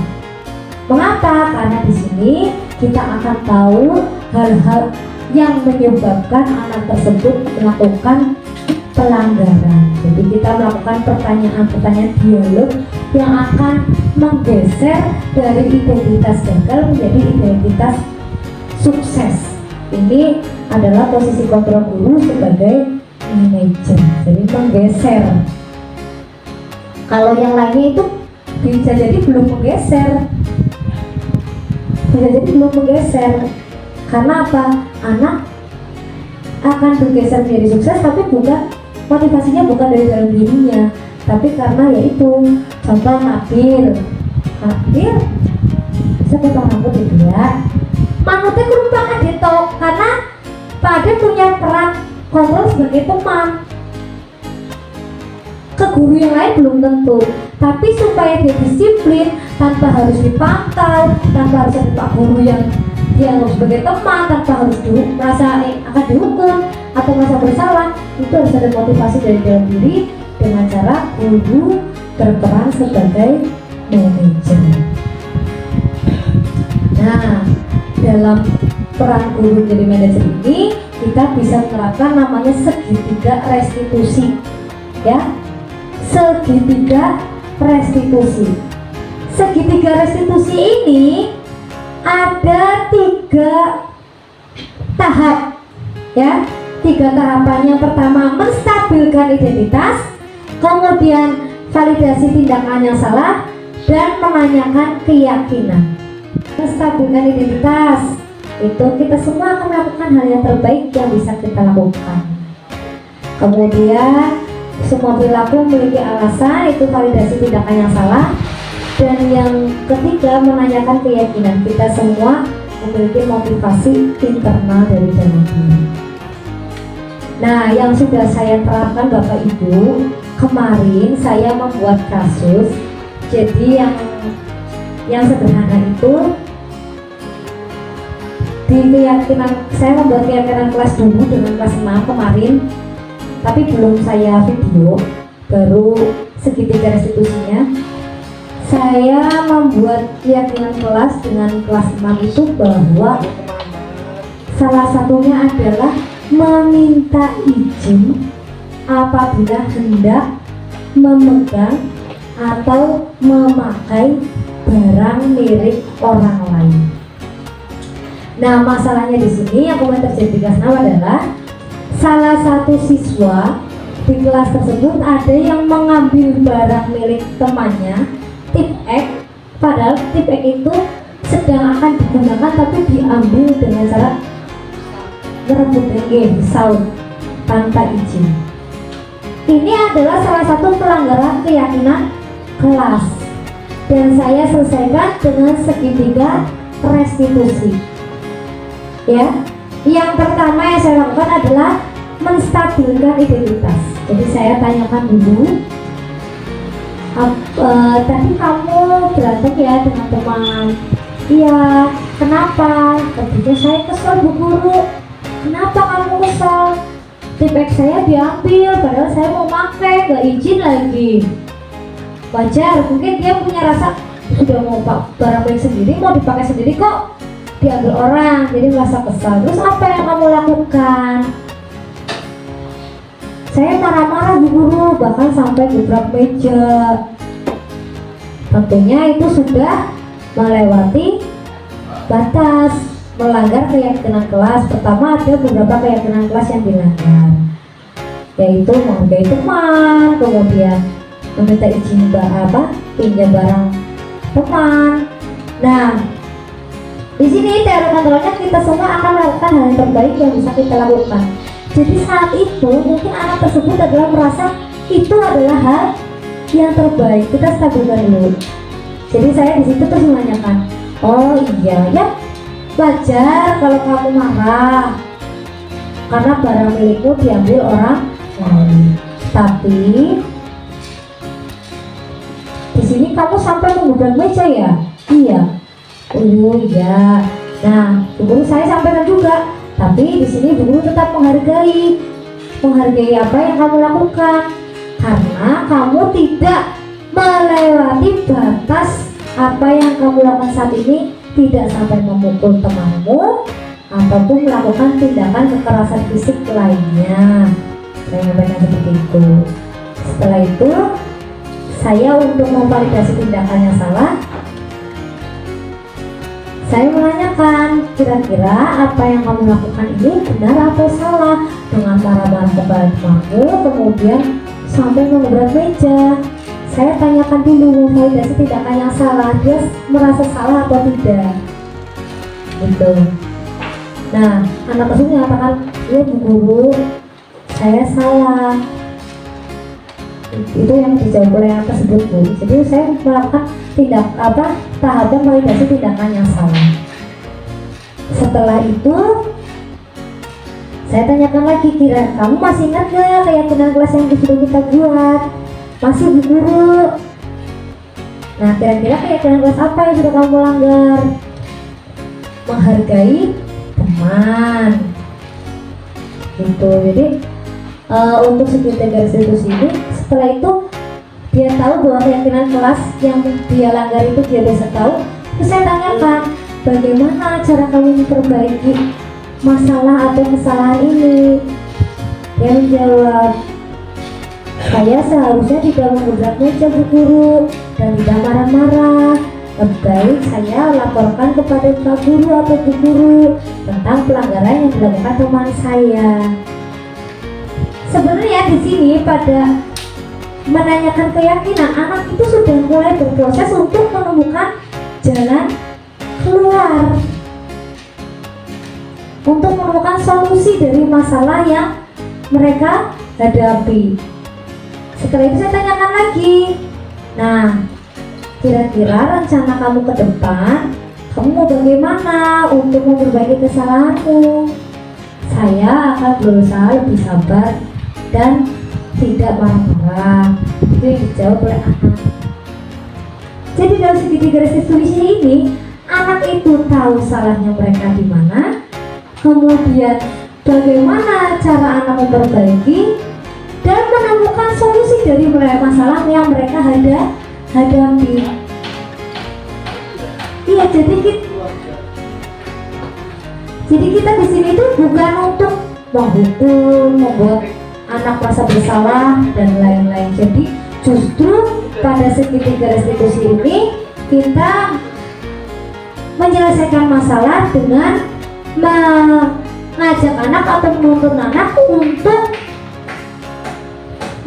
Mengapa? Karena di sini kita akan tahu hal-hal yang menyebabkan anak tersebut melakukan pelanggaran. Jadi kita melakukan pertanyaan-pertanyaan dialog yang akan menggeser dari identitas gagal menjadi identitas sukses. Ini adalah posisi kontrol guru sebagai manajer. Jadi menggeser. Kalau yang lainnya itu bisa jadi belum menggeser. Karena apa? Anak akan bergeser menjadi sukses, tapi bukan motivasinya bukan dari dalam dirinya, tapi karena yaitu contoh Nabil bisa potong rambut itu ya, manutnya kurang gitu, karena Pak Ade punya peran kontrol sebagai teman. Ke guru yang lain belum tentu, tapi supaya dia disiplin tanpa harus dipantau, tanpa harus ada Pak Guru yang dianggap sebagai teman, tanpa harus merasa akan dihukum atau merasa bersalah, itu harus ada motivasi dari dalam diri dengan cara guru berperan sebagai manajer. Nah, dalam peran guru menjadi manajer ini kita bisa menerapkan namanya segitiga restitusi, ya. Segitiga restitusi. Segitiga restitusi ini ada 3 tahap, ya. 3 tahapan. Yang pertama menstabilkan identitas, kemudian validasi tindakan yang salah, dan menanyakan keyakinan. Menstabilkan identitas itu kita semua akan melakukan hal yang terbaik yang bisa kita lakukan. Kemudian semua perilaku memiliki alasan, itu validasi tindakan yang salah. Dan yang ketiga menanyakan keyakinan. Kita semua memiliki motivasi internal dari dalam diri. Nah, yang sudah saya terapkan Bapak Ibu, kemarin saya membuat kasus. Jadi yang sederhana itu di keyakinan, saya membuat keyakinan kelas dulu dengan kelas 6 kemarin, tapi belum saya video, baru segitiga restitusinya. Saya membuat keyakinan kelas dengan kelas 6 itu bahwa salah satunya adalah meminta izin apabila hendak memegang atau memakai barang milik orang lain. Nah, masalahnya di sini yang kemudian terjadi di kelas 6 adalah salah satu siswa di kelas tersebut ada yang mengambil barang milik temannya, tip X, padahal tip X itu sedang akan digunakan tapi diambil dengan cara merebut saut tanpa izin. Ini adalah salah satu pelanggaran keyakinan kelas dan saya selesaikan dengan segitiga restitusi. Ya, yang pertama yang saya lakukan adalah menstabilkan identitas. Jadi saya tanyakan dulu, tadi kamu berantem ya dengan teman? Iya, kenapa? Ketika saya kesel Bu Guru. Kenapa kamu kesel? Tip X saya diambil, padahal saya mau pakai, gak izin lagi. Wajar, mungkin dia punya rasa sudah mau barang milik sendiri, mau dipakai sendiri kok diambil orang, jadi merasa kesal. Terus apa yang kamu lakukan? Saya marah-marah Bu Guru, bahkan sampai gebrak meja. Tentunya itu sudah melewati batas, melanggar keyakinan kelas. Pertama, ada beberapa keyakinan kelas yang dilanggar, yaitu menghargai teman, kemudian meminta izin pinjam barang teman. Nah, di sini teori kontrolnya kita semua akan melakukan hal yang terbaik yang bisa kita lakukan. Jadi saat itu mungkin anak tersebut adalah merasa itu adalah hal yang terbaik. Kita stabilkan dulu. Jadi saya di situ terus menanyakan, oh iya ya, wajar kalau kamu marah karena barang milikmu diambil orang lain. Tapi di sini kamu sampai mengubah meja ya? Iya. Oh iya. Nah, Bu Guru saya sampaikan juga. Tapi di sini Bu Guru tetap menghargai apa yang kamu lakukan, karena kamu tidak melewati batas apa yang kamu lakukan saat ini, tidak sampai memukul temanmu ataupun melakukan tindakan kekerasan fisik lainnya. Saya sampaikan seperti itu. Setelah itu, saya untuk memvalidasi tindakan yang salah, saya menanyakan, kira-kira apa yang kamu lakukan ini benar atau salah? Dengan marah-marah kepada temanmu, kemudian sampai mengebrak meja. Saya tanyakan dulu validasi tindakan yang salah, dia merasa salah atau tidak, gitu. Nah, anak tersebut mengatakan, iya Bu Guru, saya salah. Itu yang dijawab oleh anak tersebut Bu. Jadi saya melakukan tahapan validasi tindakan yang salah. Setelah itu saya tanyakan lagi, kira kamu masih ingat gak keyakinan kelas yang sudah kita buat? Masih Bu Guru. Nah, kira-kira keyakinan kelas apa yang sudah kamu langgar? Menghargai teman, gitu. Jadi untuk segitiga restitusi ini, setelah itu dia tahu bahwa keyakinan kelas yang dia langgar itu dia bisa tahu. Terus saya tanyakan, bagaimana cara kamu memperbaiki masalah atau kesalahan ini? Dia menjawab, saya seharusnya tidak menggebrak meja Bu Guru dan tidak marah-marah. Lebih baik saya laporkan kepada Pak Guru atau Bu Guru tentang pelanggaran yang dilakukan teman saya. Sebenarnya di sini pada menanyakan keyakinan, anak itu sudah mulai berproses untuk menemukan jalan keluar, untuk menemukan solusi dari masalah yang mereka hadapi. Setelah itu saya tanyakan lagi, nah kira-kira rencana kamu ke depan, kamu mau bagaimana untuk memperbaiki kesalahanmu? Saya akan berusaha lebih sabar dan tidak marah-marah. Itu yang dijawab oleh anak. Jadi dalam segitiga restitusi ini, anak itu tahu salahnya mereka di mana, kemudian bagaimana cara anak memperbaiki dan menemukan solusi dari masalah yang mereka hadapi. Iya, jadi kita di sini tuh bukan untuk menghukum, membuat anak merasa bersalah dan lain-lain. Jadi justru pada segitiga restitusi ini kita menyelesaikan masalah dengan mengajak anak atau menuntun anak untuk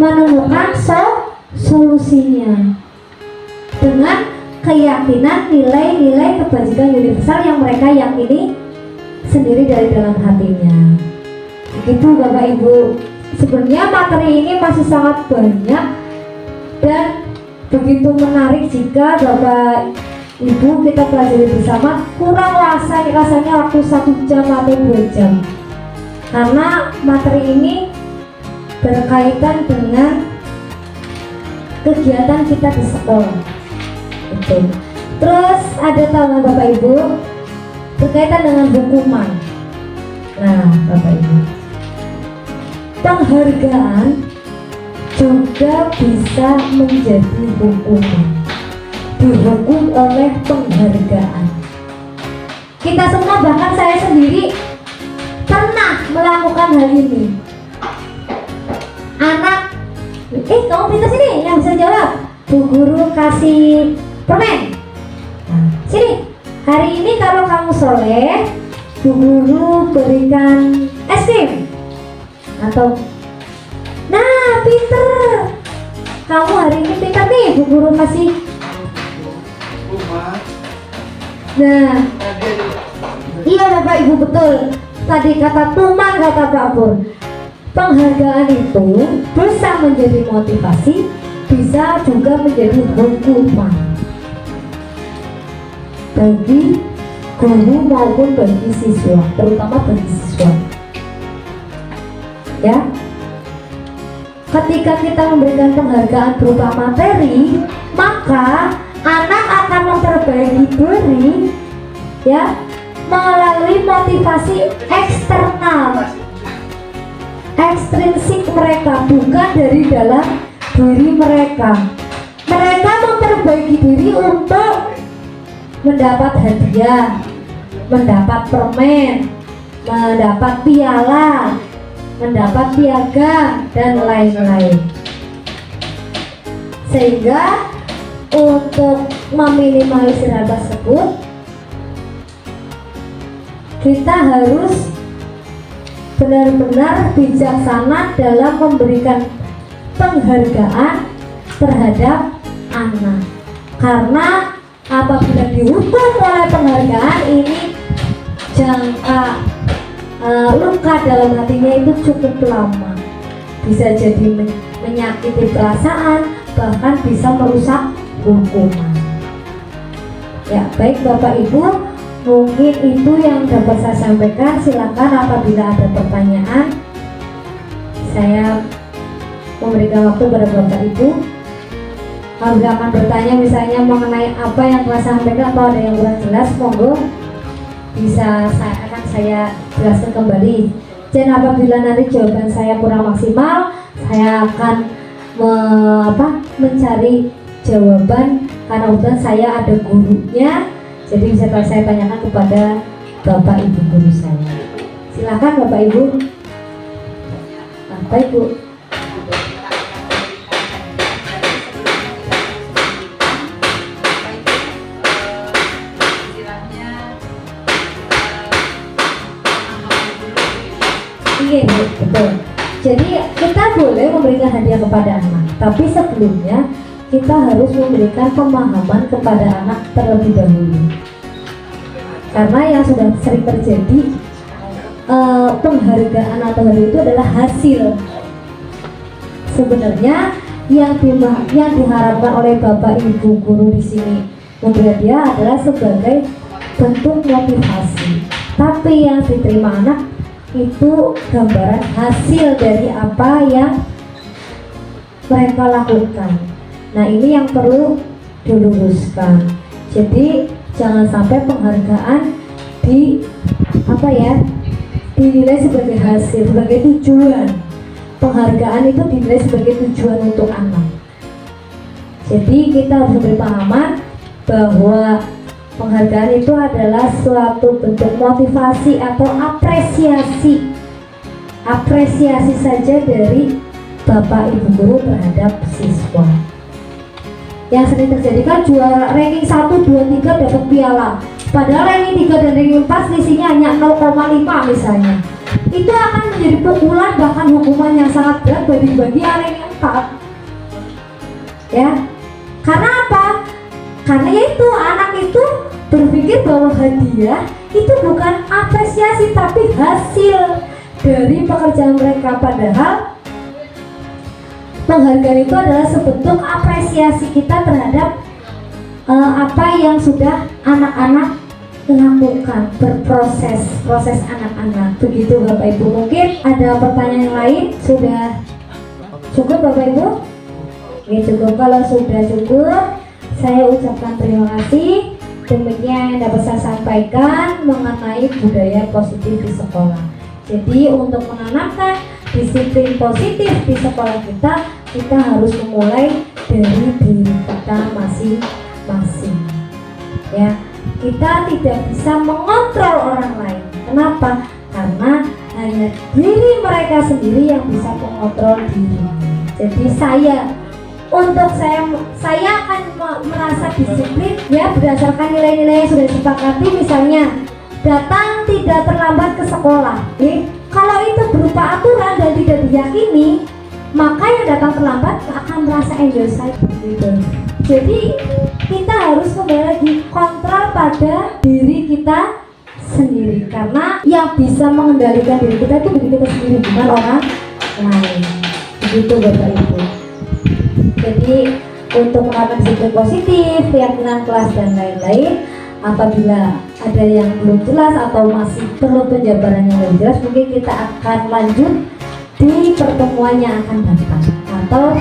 menemukan solusinya dengan keyakinan nilai-nilai kebajikan universal yang mereka yakini sendiri dari dalam hatinya. Begitu Bapak Ibu. Sebenarnya materi ini masih sangat banyak dan begitu menarik jika Bapak Ibu kita pelajari bersama. Kurang rasanya waktu 1 jam atau 2 jam, karena materi ini berkaitan dengan kegiatan kita di sekolah. Betul. Terus ada tambahan Bapak Ibu berkaitan dengan hukuman. Nah Bapak Ibu, penghargaan juga bisa menjadi hukuman, dihukum oleh penghargaan. Kita semua, bahkan saya sendiri pernah melakukan hal ini. Anak, kamu pintar sini, yang bisa jawab. Bu guru kasih permen. Nah, sini, hari ini kalau kamu soleh, bu guru berikan es krim. Atau, nah pinter, kamu hari ini pintar nih, bu guru kasih. Nah, iya Bapak Ibu, betul. Tadi kata Tuman, kata Pak Pur. Penghargaan itu bisa menjadi motivasi, bisa juga menjadi hukuman bagi guru maupun bagi siswa, terutama bagi siswa. Ya, ketika kita memberikan penghargaan berupa materi, maka anak akan memperbaiki diri, ya, melalui motivasi eksternal, ekstrinsik mereka, bukan dari dalam diri mereka. Mereka memperbaiki diri untuk mendapat hadiah, mendapat permen, mendapat piala, mendapat piagam, dan lain-lain. Sehingga untuk meminimalisir hal tersebut, kita harus benar-benar bijaksana dalam memberikan penghargaan terhadap anak. Karena apabila dihukum oleh penghargaan ini, jangka luka dalam hatinya itu cukup lama, bisa jadi menyakiti perasaan, bahkan bisa merusak hukuman. Ya, baik Bapak Ibu, mungkin itu yang dapat saya sampaikan. Silakan apabila ada pertanyaan, saya memberikan waktu kepada Bapak Ibu. Kalau akan bertanya misalnya mengenai apa yang telah saya sampaikan atau ada yang kurang jelas, monggo bisa saya jelaskan kembali. Dan apabila nanti jawaban saya kurang maksimal, saya akan mencari jawaban, karena udah saya ada gurunya, jadi bisa saya tanyakan kepada Bapak Ibu guru saya. Silakan Bapak Ibu. Bapak Ibu. Iya, betul. Jadi kita boleh memberikan hadiah kepada anak, tapi sebelumnya kita harus memberikan pemahaman kepada anak terlebih dahulu. Karena yang sudah sering terjadi, penghargaan atau hadiah itu adalah hasil. Sebenarnya yang diharapkan oleh Bapak Ibu guru di sini memberi hadiah adalah sebagai bentuk motivasi. Tapi yang diterima anak itu gambaran hasil dari apa yang mereka lakukan. Nah, ini yang perlu diluruskan. Jadi jangan sampai penghargaan dinilai sebagai hasil, sebagai tujuan. Penghargaan itu dinilai sebagai tujuan untuk anak. Jadi kita harus memberi pemahaman bahwa penghargaan itu adalah suatu bentuk motivasi atau apresiasi saja dari Bapak Ibu guru terhadap siswa. Yang sering terjadi kan juara ranking 1, 2, 3 dapat piala, Padahal ranking 3 dan ranking 4 selisihnya hanya 0,5 misalnya. Itu akan menjadi pukulan bahkan hukuman yang sangat berat bagi yang ranking 4. Ya. Karena apa? Karena itu anak itu berpikir bahwa hadiah itu bukan apresiasi tapi hasil dari pekerjaan mereka, padahal penghargaan itu adalah sebentuk apresiasi kita terhadap apa yang sudah anak-anak lakukan, proses anak-anak. Begitu Bapak Ibu. Mungkin ada pertanyaan yang lain? Sudah cukup Bapak Ibu? Oke, cukup. Kalau sudah cukup, saya ucapkan terima kasih. Demikian yang dapat saya sampaikan mengenai budaya positif di sekolah. Jadi untuk menanamkan disiplin positif di sekolah kita harus memulai dari diri kita masing-masing. Ya, kita tidak bisa mengontrol orang lain. Kenapa? Karena hanya diri mereka sendiri yang bisa mengontrol diri. Jadi saya akan merasa disiplin ya berdasarkan nilai-nilai yang sudah disepakati, misalnya datang tidak terlambat ke sekolah. Kalau itu berupa aturan dan tidak diyakini, maka yang datang terlambat akan merasa enjoy saja gitu. Jadi kita harus kembali lagi kontrol pada diri kita sendiri, karena yang bisa mengendalikan diri kita itu diri kita sendiri, bukan orang lain. Begitu Bapak Ibu. Jadi untuk menanamkan disiplin positif, keyakinan kelas dan lain-lain, apabila ada yang belum jelas atau masih perlu penjabaran yang lebih jelas, mungkin kita akan lanjut di pertemuan yang akan datang, atau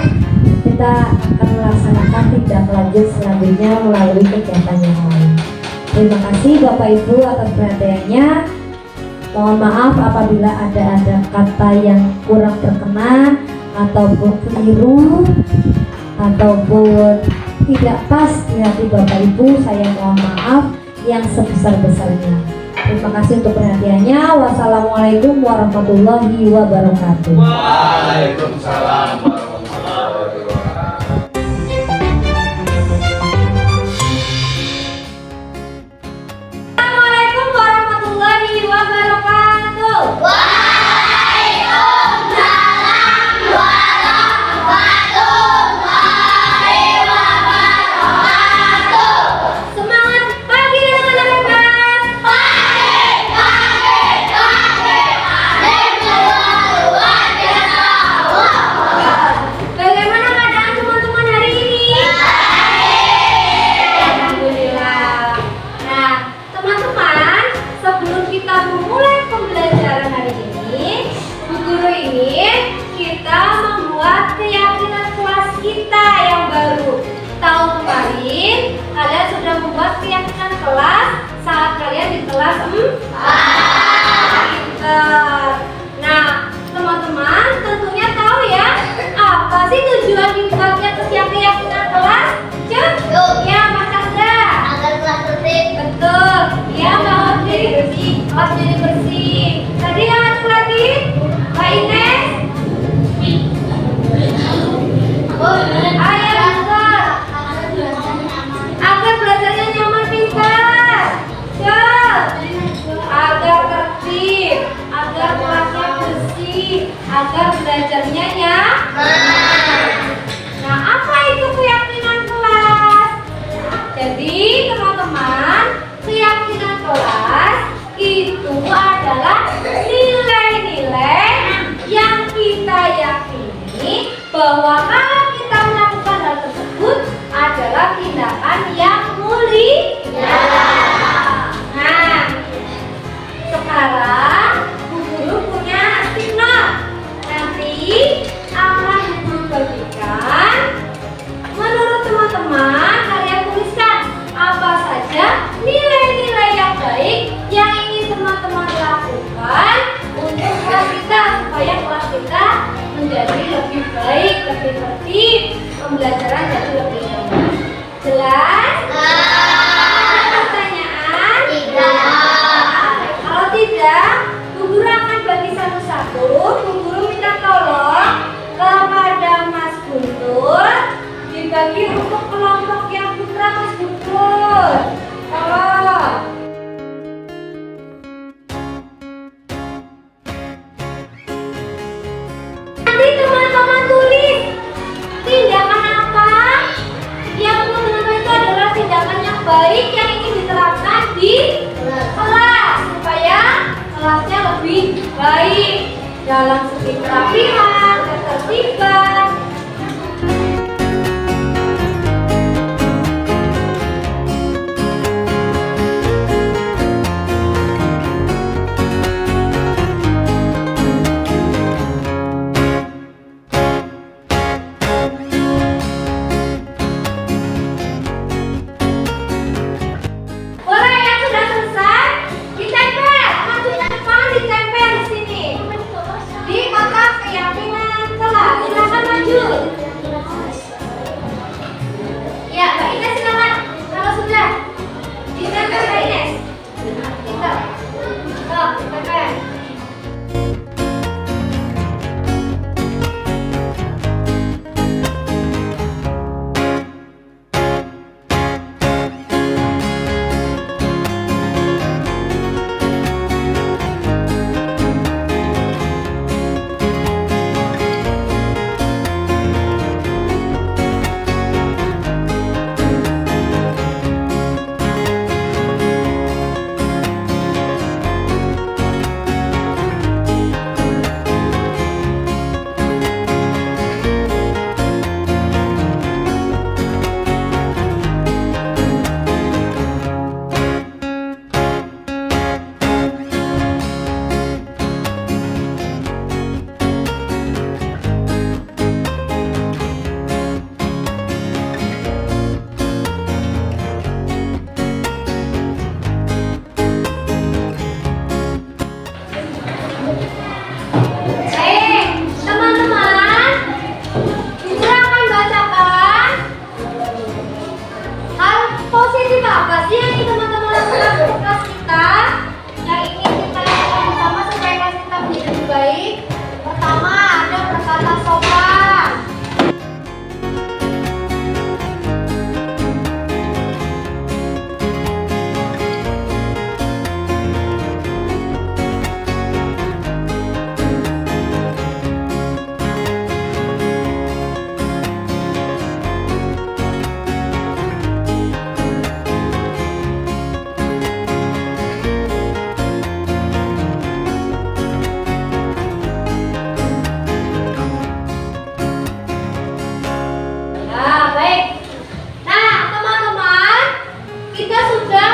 kita akan melaksanakan tindak lanjut selanjutnya melalui kegiatan yang lain. Terima kasih Bapak Ibu atas perhatiannya. Mohon maaf apabila ada kata yang kurang berkenan ataupun keliru ataupun tidak pas di hati Bapak Ibu, saya mohon maaf yang sebesar-besarnya. Terima kasih untuk perhatiannya. Wassalamualaikum warahmatullahi wabarakatuh. Waalaikumsalam warahmatullahi wabarakatuh. Assalamualaikum warahmatullahi wabarakatuh. Semangat pagi teman-teman. Bagaimana keadaan teman-teman hari ini? Alhamdulillah. Nah, teman-teman, sebelum kita memulai pembelajaran hari ini, Bu Guru ini kita membuat keyakinan kelas kita yang baru. Tahun kemarin kalian sudah membuat keyakinan kelas saat kalian di kelas 4. Nah, teman-teman tentunya tahu ya, apa sih tujuan dibuatnya keyakinan kelas? Ya, Mas Chandra. Agar kelas tertib. Betul. Ya, bahwa jadi bersih. Kelas jadi bersih. Tadi yang satu lagi, Mbak Ines. Ayo, betul. Agar belajarnya nyaman, pintar. Agar tertib, agar kelasnya bersih, agar belajarnya nyaman. Nah, apa itu keyakinan kelas? Jadi, teman-teman, keyakinan kelas itu adalah nilai-nilai yang kita yakini bahwa kalau kita melakukan hal tersebut adalah tindakan yang mulia. Nah, sekarang Bu Guru punya stiker. Nanti akan Bu Guru bagikan. Menurut teman-teman, kalian tuliskan apa saja nilai-nilai yang baik yang ingin teman-teman lakukan untuk kelas kita, supaya kelas kita menjadi lebih baik, lebih tertib, pembelajaran jadi lebih baik. Jelas? Ada pertanyaan? Tidak. Kalau tidak, Bu Guru akan bagi satu-satu. Bu Guru minta tolong kepada Mas Guntur dibagi untuk kelompok yang putra Mas Guntur. Tolong. dalam segi kerapihan, ketertiban. Boleh yang sudah selesai ditempel, maksudnya depan ditempel di sini. Di kotak keyakinan kelas, silakan maju. Ya, Mbak Ines silakan. Kalau sudah ditempel Mbak Ines. Kita, tempel. Teman-teman, silakan bacakan hal positif apa sih yang teman-teman lakukan di kelas kita yang ingin kita lakukan bersama supaya kelas kita menjadi lebih baik. Pertama, ada berkata sopan. Nah, baik. Nah, teman-teman, kita sudah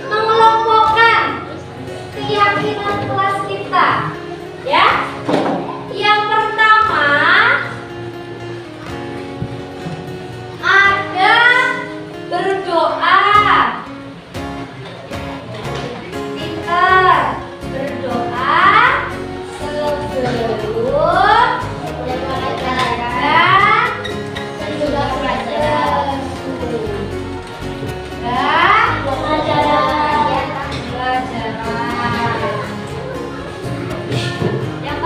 mengelompokkan keyakinan kelas kita. Ya. Yang pertama ada berdoa. Kita berdoa sebelum menjalankan sudah pelajaran dan pelajaran. Yang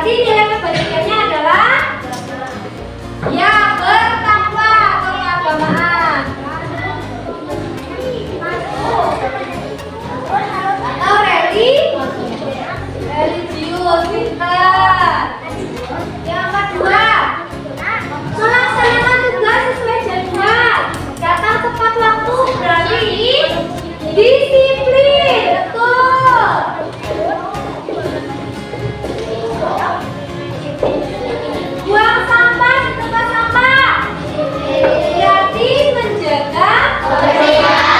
Berarti nilai kebalikannya adalah ya bertakwa atau keagamaan. Atau religius, pintar. Yang kedua, melaksanakan tugas sesuai jadwal, datang tepat waktu, berarti disiplin. Betul. Buang sampah di tempat sampah, berarti menjaga kebersihan.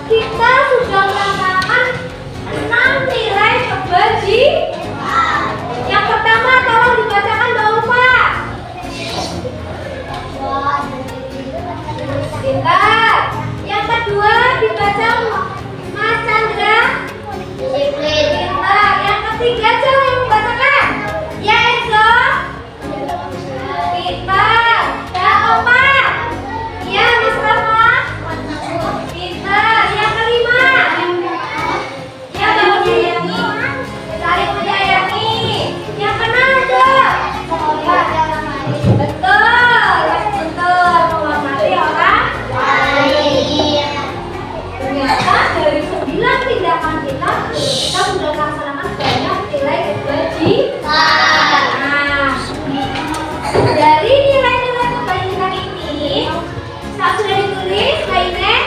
Pintar. Kita sudah melaksanakan 6 nilai kebajikan. Yang pertama tolong dibacakan Mbak Ulfa. Pintar. Yang kedua dibaca Mas Chandra. Pintar. Yang ketiga coba yang membacakan. Ya Enzo. Pintar. Yang keempat. Ya Mas Rafa. Pintar. Yang kelima. Ya Mbak Udayani. Saling menyayangi. Yang keenam dong. Betul. Betul. Menghormati orang lain. Ternyata dari 9 tindakan kita sudah laksanakan banyak nilai kebajikan. Nah, dari nilai-nilai kebajikan ini, sudah ditulis, Mbak Ines?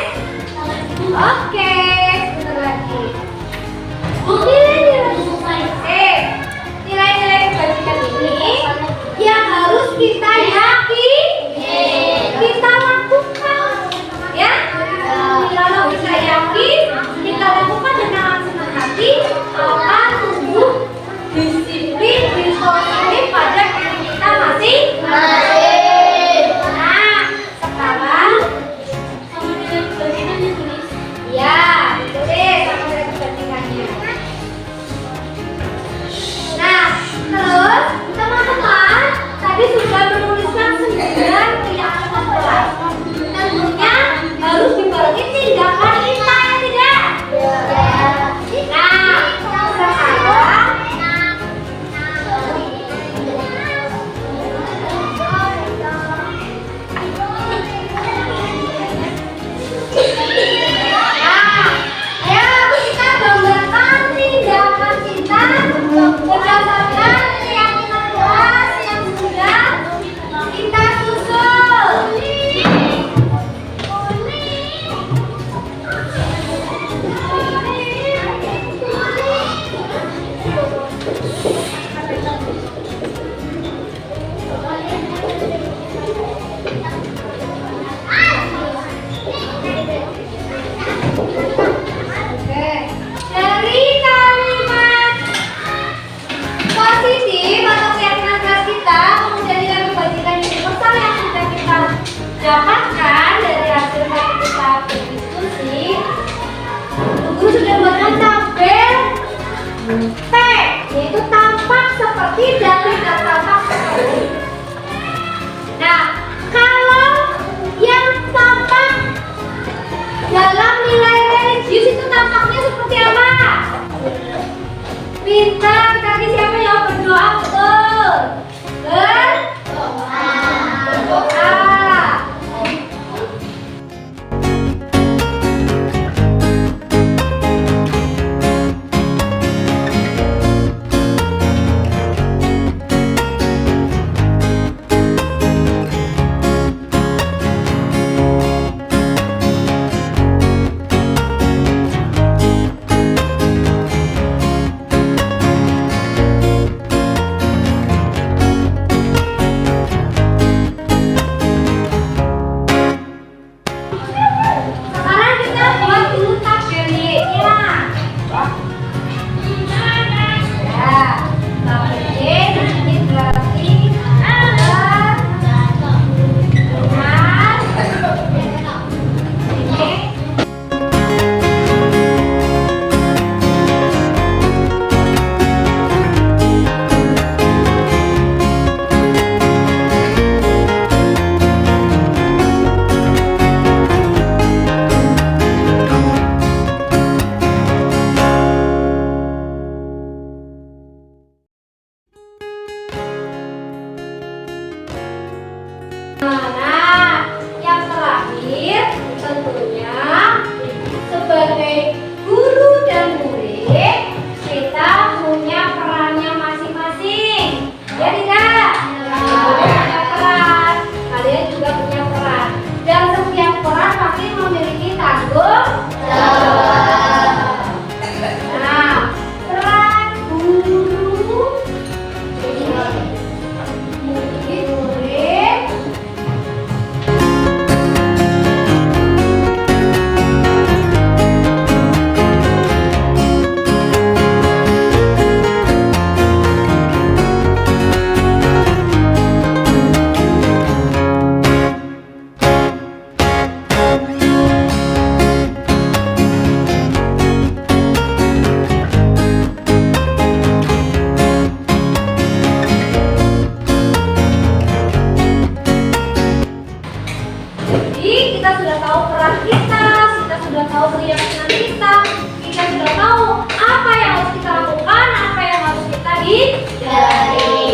Oke, sebentar lagi. Nilai-nilai kebajikan ini yang harus kita kita lakukan, ya. Kalau kita yakin, kita lakukan dengan senang hati, akan tumbuh disiplin, responsif pada diri kita masing-masing. Nah, sekarang sama dengan kebajikan ditulis. Ya, sudah tahu peran kita sudah tahu keyakinan kita sudah tahu apa yang harus kita lakukan, apa yang harus kita hindari.